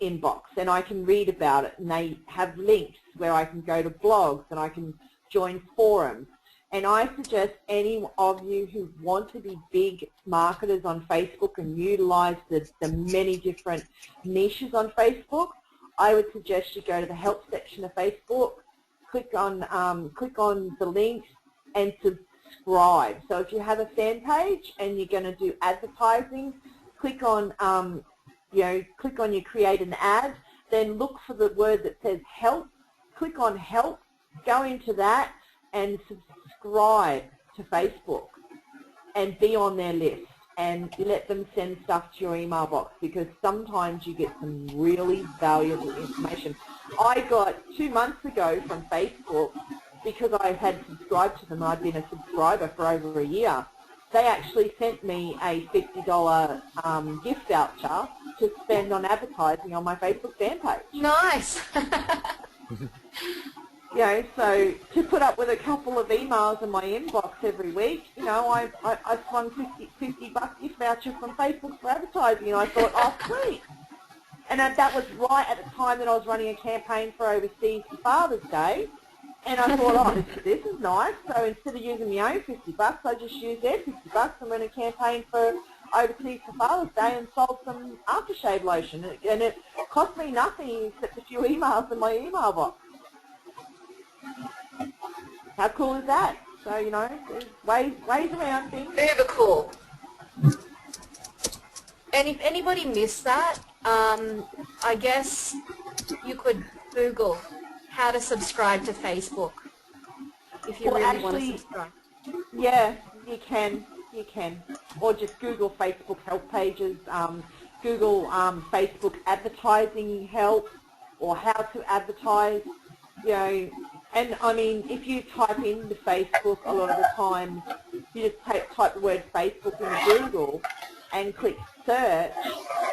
inbox and I can read about it, and they have links where I can go to blogs and I can join forums. And I suggest any of you who want to be big marketers on Facebook and utilize the many different niches on Facebook, I would suggest you go to the help section of Facebook, click on the links and subscribe. So if you have a fan page and you're going to do advertising, click on you create an ad, then look for the word that says help, click on help, go into that and subscribe to Facebook and be on their list and let them send stuff to your email box, because sometimes you get some really valuable information. I got 2 months ago from Facebook, because I had subscribed to them, I'd been a subscriber for over a year, they actually sent me a $50 gift voucher to spend on advertising on my Facebook fan page. Nice. So to put up with a couple of emails in my inbox every week, I swung $50 gift voucher from Facebook for advertising, and I thought, oh, sweet. And that was right at the time that I was running a campaign for overseas for Father's Day. And I thought, oh, this is nice. So instead of using my own $50, I just used their $50 and ran a campaign for overseas for Father's Day and sold some aftershave lotion. And it cost me nothing except a few emails in my email box. How cool is that? So, there's ways around things. Super cool. And if anybody missed that, I guess you could Google how to subscribe to Facebook if you really want to subscribe. Yeah, you can. Or just Google Facebook help pages, Google Facebook advertising help, or how to advertise, And I mean, if you type into Facebook, a lot of the time you just type the word Facebook in Google and click search.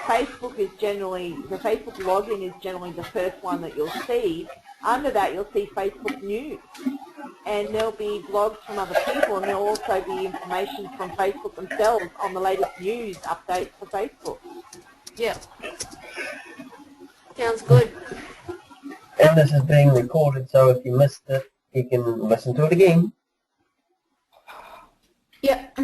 The Facebook login is generally the first one that you'll see. under that you'll see Facebook News. And there'll be blogs from other people, and there'll also be information from Facebook themselves on the latest news updates for Facebook. Yeah. Sounds good. And this is being recorded, so if you missed it, you can listen to it again. Yep.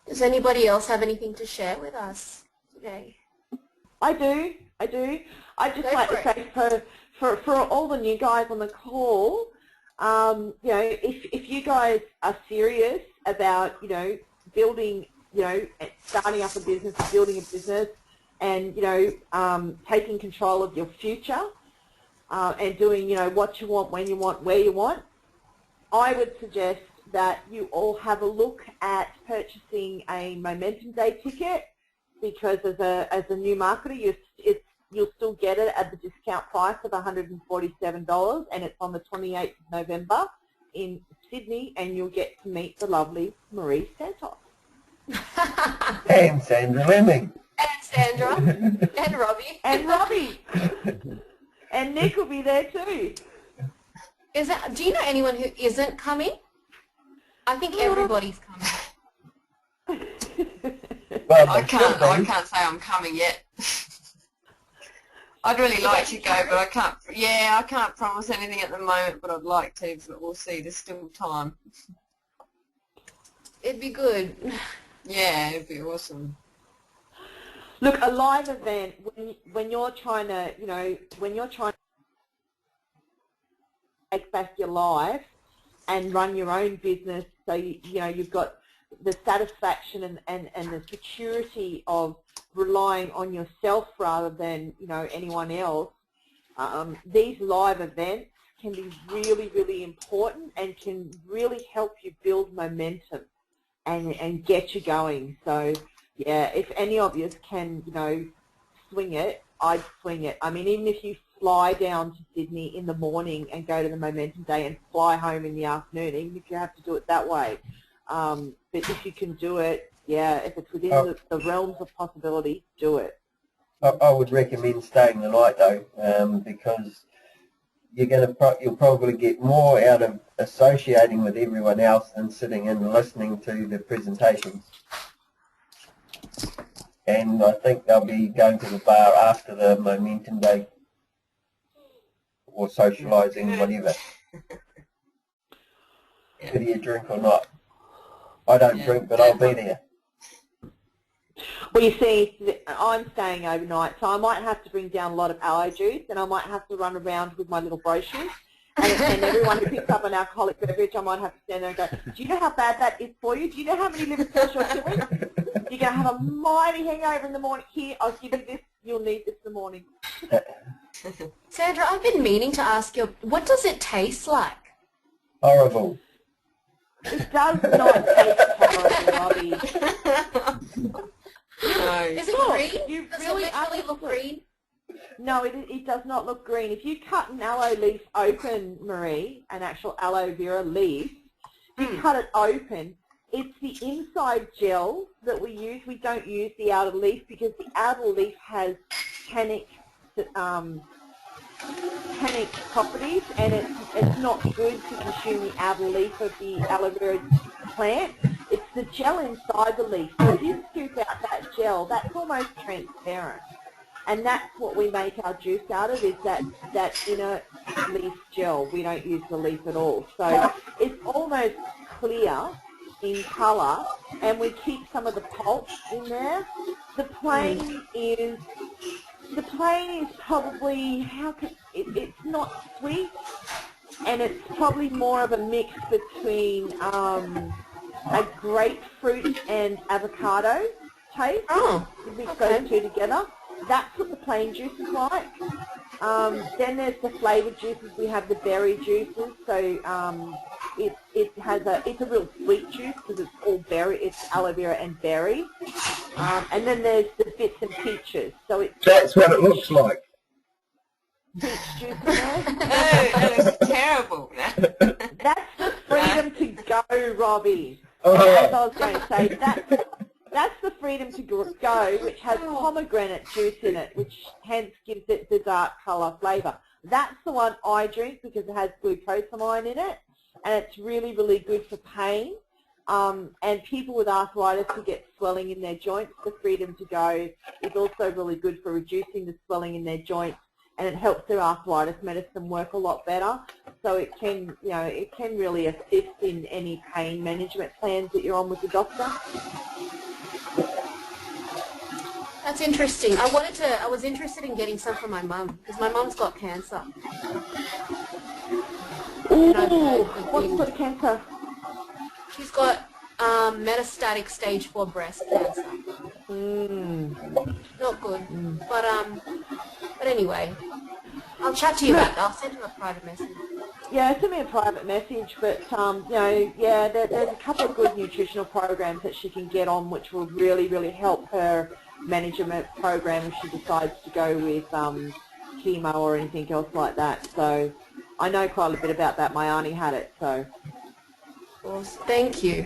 Does anybody else have anything to share with us today? I do. I'd just like to say for all the new guys on the call, you know, if you guys are serious about, you know, building, you know, starting up a business, building a business, and, you know, taking control of your future, and doing, you know, what you want, when you want, where you want, I would suggest that you all have a look at purchasing a Momentum Day ticket, because as a new marketer, you'll still get it at the discount price of $147, and it's on the 28th of November in Sydney, and you'll get to meet the lovely Marie Santos. And Sandra Lemming. And Sandra. And Robbie. And Robbie. And Nick will be there too. Do you know anyone who isn't coming? I think everybody's coming. Well, I can't say I'm coming yet. I'd really like to go, but I can't. Yeah, I can't promise anything at the moment, but I'd like to. But we'll see. There's still time. It'd be good. Yeah, it'd be awesome. Look, a live event, when you're trying to, you know, when you're trying to take back your life and run your own business, so you know you've got the satisfaction and the security of relying on yourself rather than, you know, anyone else. These live events can be really, really important and can really help you build momentum and get you going. So yeah, if any of you can, you know, swing it, I'd swing it. I mean, even if you fly down to Sydney in the morning and go to the Momentum Day and fly home in the afternoon, even if you have to do it that way. But if you can do it, yeah, if it's within the realms of possibility, do it. I would recommend staying the night though, because you'll probably get more out of associating with everyone else than sitting and listening to the presentations. And I think they'll be going to the bar after the Momentum Day, or socialising, whatever. Whether you drink or not. I don't drink, but I'll be there. Well, you see, I'm staying overnight, so I might have to bring down a lot of aloe juice, and I might have to run around with my little brochures. And everyone who picks up an alcoholic beverage, I might have to stand there and go, do you know how bad that is for you? Do you know how many liver cells you're killing? You're going to have a mighty hangover in the morning. Here, I'll give you this. You'll need this in the morning. Sandra, I've been meaning to ask you, what does it taste like? Horrible. It does not taste horrible, Robbie. No. Is it green? You Does really it literally look green? No, it does not look green. If you cut an aloe leaf open, Marie, an actual aloe vera leaf, you cut it open, it's the inside gel that we use. We don't use the outer leaf because the outer leaf has tannic properties, and it's not good to consume the outer leaf of the aloe vera plant. It's the gel inside the leaf. So if you scoop out that gel, that's almost transparent. And that's what we make our juice out of, is that inner leaf gel. We don't use the leaf at all. So it's almost clear in colour, and we keep some of the pulp in there. The plain is probably, it's not sweet, and it's probably more of a mix between a grapefruit and avocado taste. Oh, You mix those two together. That's what the plain juice is like. Then there's the flavoured juices. We have the berry juices. So it's a real sweet juice because it's all berry. It's aloe vera and berry. And then there's the bits and peaches. So That's what it looks like. Peach juice in there. That looks terrible. That's the freedom to go, Robbie. Oh. As I was going to say, that's that's the Freedom to Go, which has pomegranate juice in it, which hence gives it the dark colour flavour. That's the one I drink because it has glucosamine in it, and it's really, really good for pain. And people with arthritis who get swelling in their joints, the Freedom to Go is also really good for reducing the swelling in their joints, and it helps their arthritis medicine work a lot better. So it can, you know, it can really assist in any pain management plans that you're on with the doctor. That's interesting. I was interested in getting some for my mum because my mum's got cancer. Ooh, what sort of cancer? She's got metastatic stage 4 breast cancer. Not good. But anyway, I'll chat to you about that. I'll send you a private message. Yeah, send me a private message, but you know, yeah, there's a couple of good nutritional programs that she can get on, which will really, really help her management program if she decides to go with chemo or anything else like that. So I know quite a bit about that. My auntie had it, so. Well, thank you.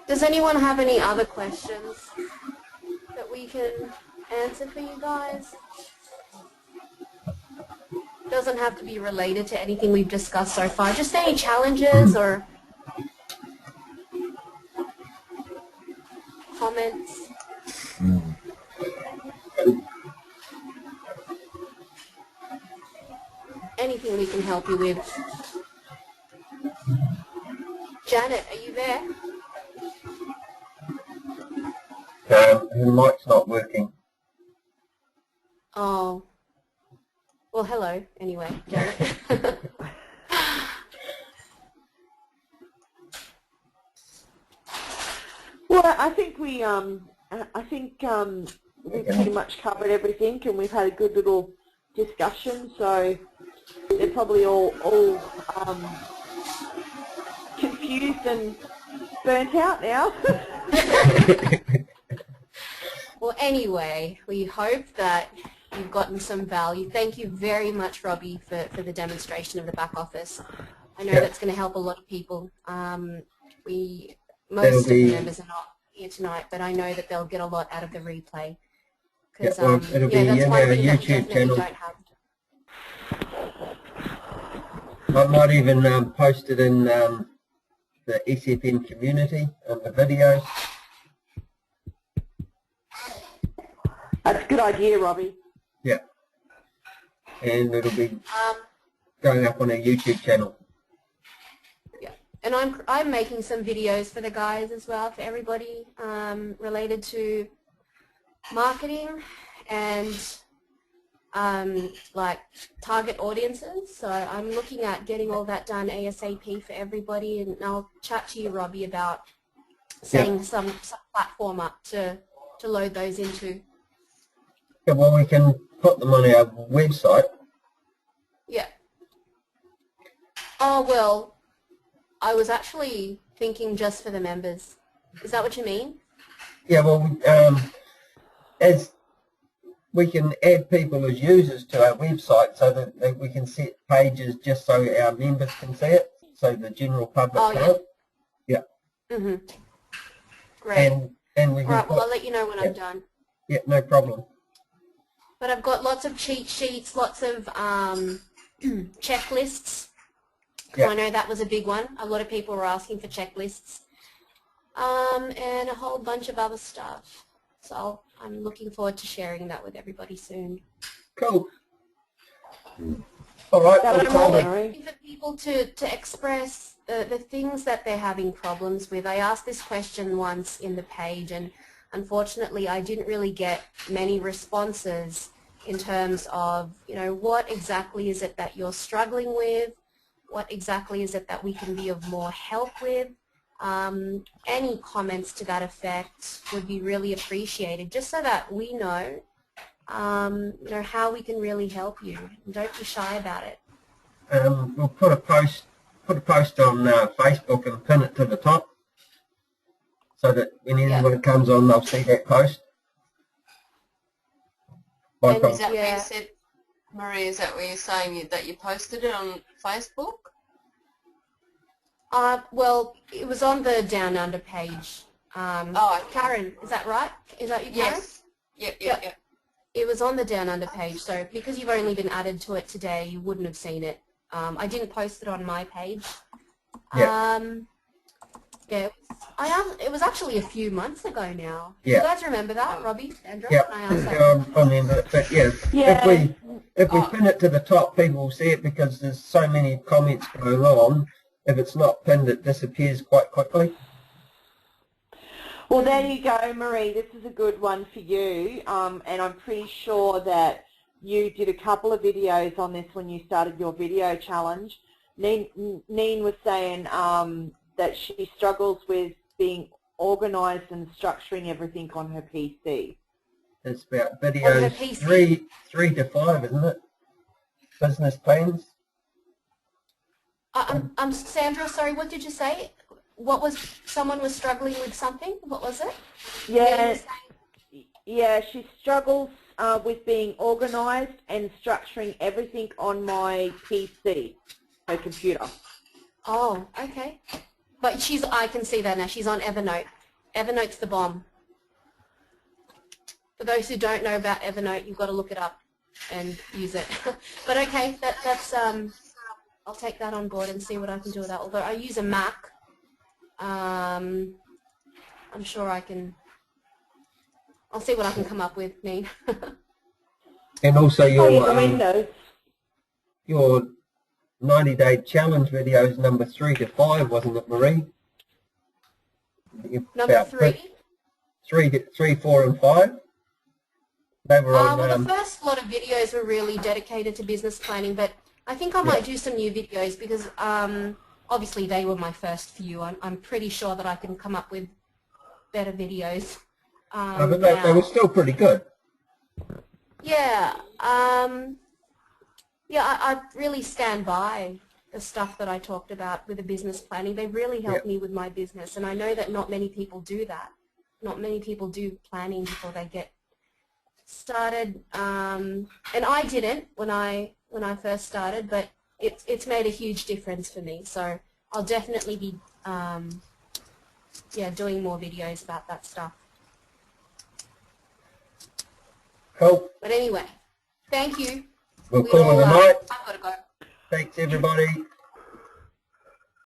Does anyone have any other questions that we can answer for you guys? Doesn't have to be related to anything we've discussed so far. Just any challenges or comments. Anything we can help you with. Janet, are you there? Her mic's not working. Oh. Well, hello, anyway, Janet. Well, I think we pretty much covered everything, and we've had a good little discussion. So they're probably all confused and burnt out now. Well, anyway, we hope that you've gotten some value. Thank you very much, Robbie, for the demonstration of the back office. I know that's going to help a lot of people. Most of the members are not here tonight, but I know that they'll get a lot out of the replay. Because it'll be in our YouTube channel. I might even post it in the SFM community on the videos. That's a good idea, Robbie. Yeah. And it'll be going up on our YouTube channel. Yeah. And I'm making some videos for the guys as well, for everybody, related to marketing and like target audiences. So I'm looking at getting all that done ASAP for everybody, and I'll chat to you, Robbie, about setting some platform up to load those into. Yeah, well, we can put them on our website. Yeah. Oh, well, I was actually thinking just for the members. Is that what you mean? Yeah, well, as we can add people as users to our website so that we can set pages just so our members can see it, so the general public can't. Yeah. Mhm. Great. And we can right, well, I'll let you know when I'm done. Yeah, no problem. But I've got lots of cheat sheets, lots of checklists. I know that was a big one. A lot of people were asking for checklists. And a whole bunch of other stuff. So I'm looking forward to sharing that with everybody soon. Cool. All right. But I'm always looking for people to express the things that they're having problems with. I asked this question once in the page, and unfortunately I didn't really get many responses in terms of, you know, what exactly is it that you're struggling with? What exactly is it that we can be of more help with? Any comments to that effect would be really appreciated, just so that we know, you know, how we can really help you. And don't be shy about it. We'll put a post on Facebook and pin it to the top, so that when anyone comes on, they'll see that post. And is that what you said, Marie? Is that what you're saying, that you posted it on Facebook? Well, it was on the Downunder page. Karen, is that right? Is that you, Karen? Yes. Yep. It was on the Down Under page, so because you've only been added to it today, you wouldn't have seen it. I didn't post it on my page. Yeah. Yeah, it was actually a few months ago now. Yeah. You guys remember that, Robbie, Andrew? Yeah. I asked that. Yeah, I remember it. But yeah, Yeah. if we pin it to the top, people will see it because there's so many comments going on. If it's not pinned, it disappears quite quickly. Well, there you go, Marie. This is a good one for you, and I'm pretty sure that you did a couple of videos on this when you started your video challenge. Neen was saying that she struggles with being organised and structuring everything on her PC. It's about videos 3 to 5, isn't it? Business plans. I'm Sandra. Sorry, what did you say? Someone was struggling with something? What was it? Yeah, she struggles with being organised and structuring everything on my PC, her computer. Oh, okay. But I can see that now. She's on Evernote. Evernote's the bomb. For those who don't know about Evernote, you've got to look it up and use it. But okay, that's I'll take that on board and see what I can do with that. Although I use a Mac, I'm sure I'll see what I can come up with, Neen. And also your 90-day challenge videos number 3 to 5, wasn't it, Marie? Number 3? 3, 4, and 5. They were on. Well, the first lot of videos were really dedicated to business planning, but I think I might do some new videos because obviously they were my first few. I'm pretty sure that I can come up with better videos. But they were still pretty good. Yeah. I really stand by the stuff that I talked about with the business planning. They really helped me with my business, and I know that not many people do that. Not many people do planning before they get started, and I didn't when I first started, but it's made a huge difference for me. So I'll definitely be doing more videos about that stuff. Cool. But anyway, thank you. We'll call it a night. I've got to go. Thanks, everybody.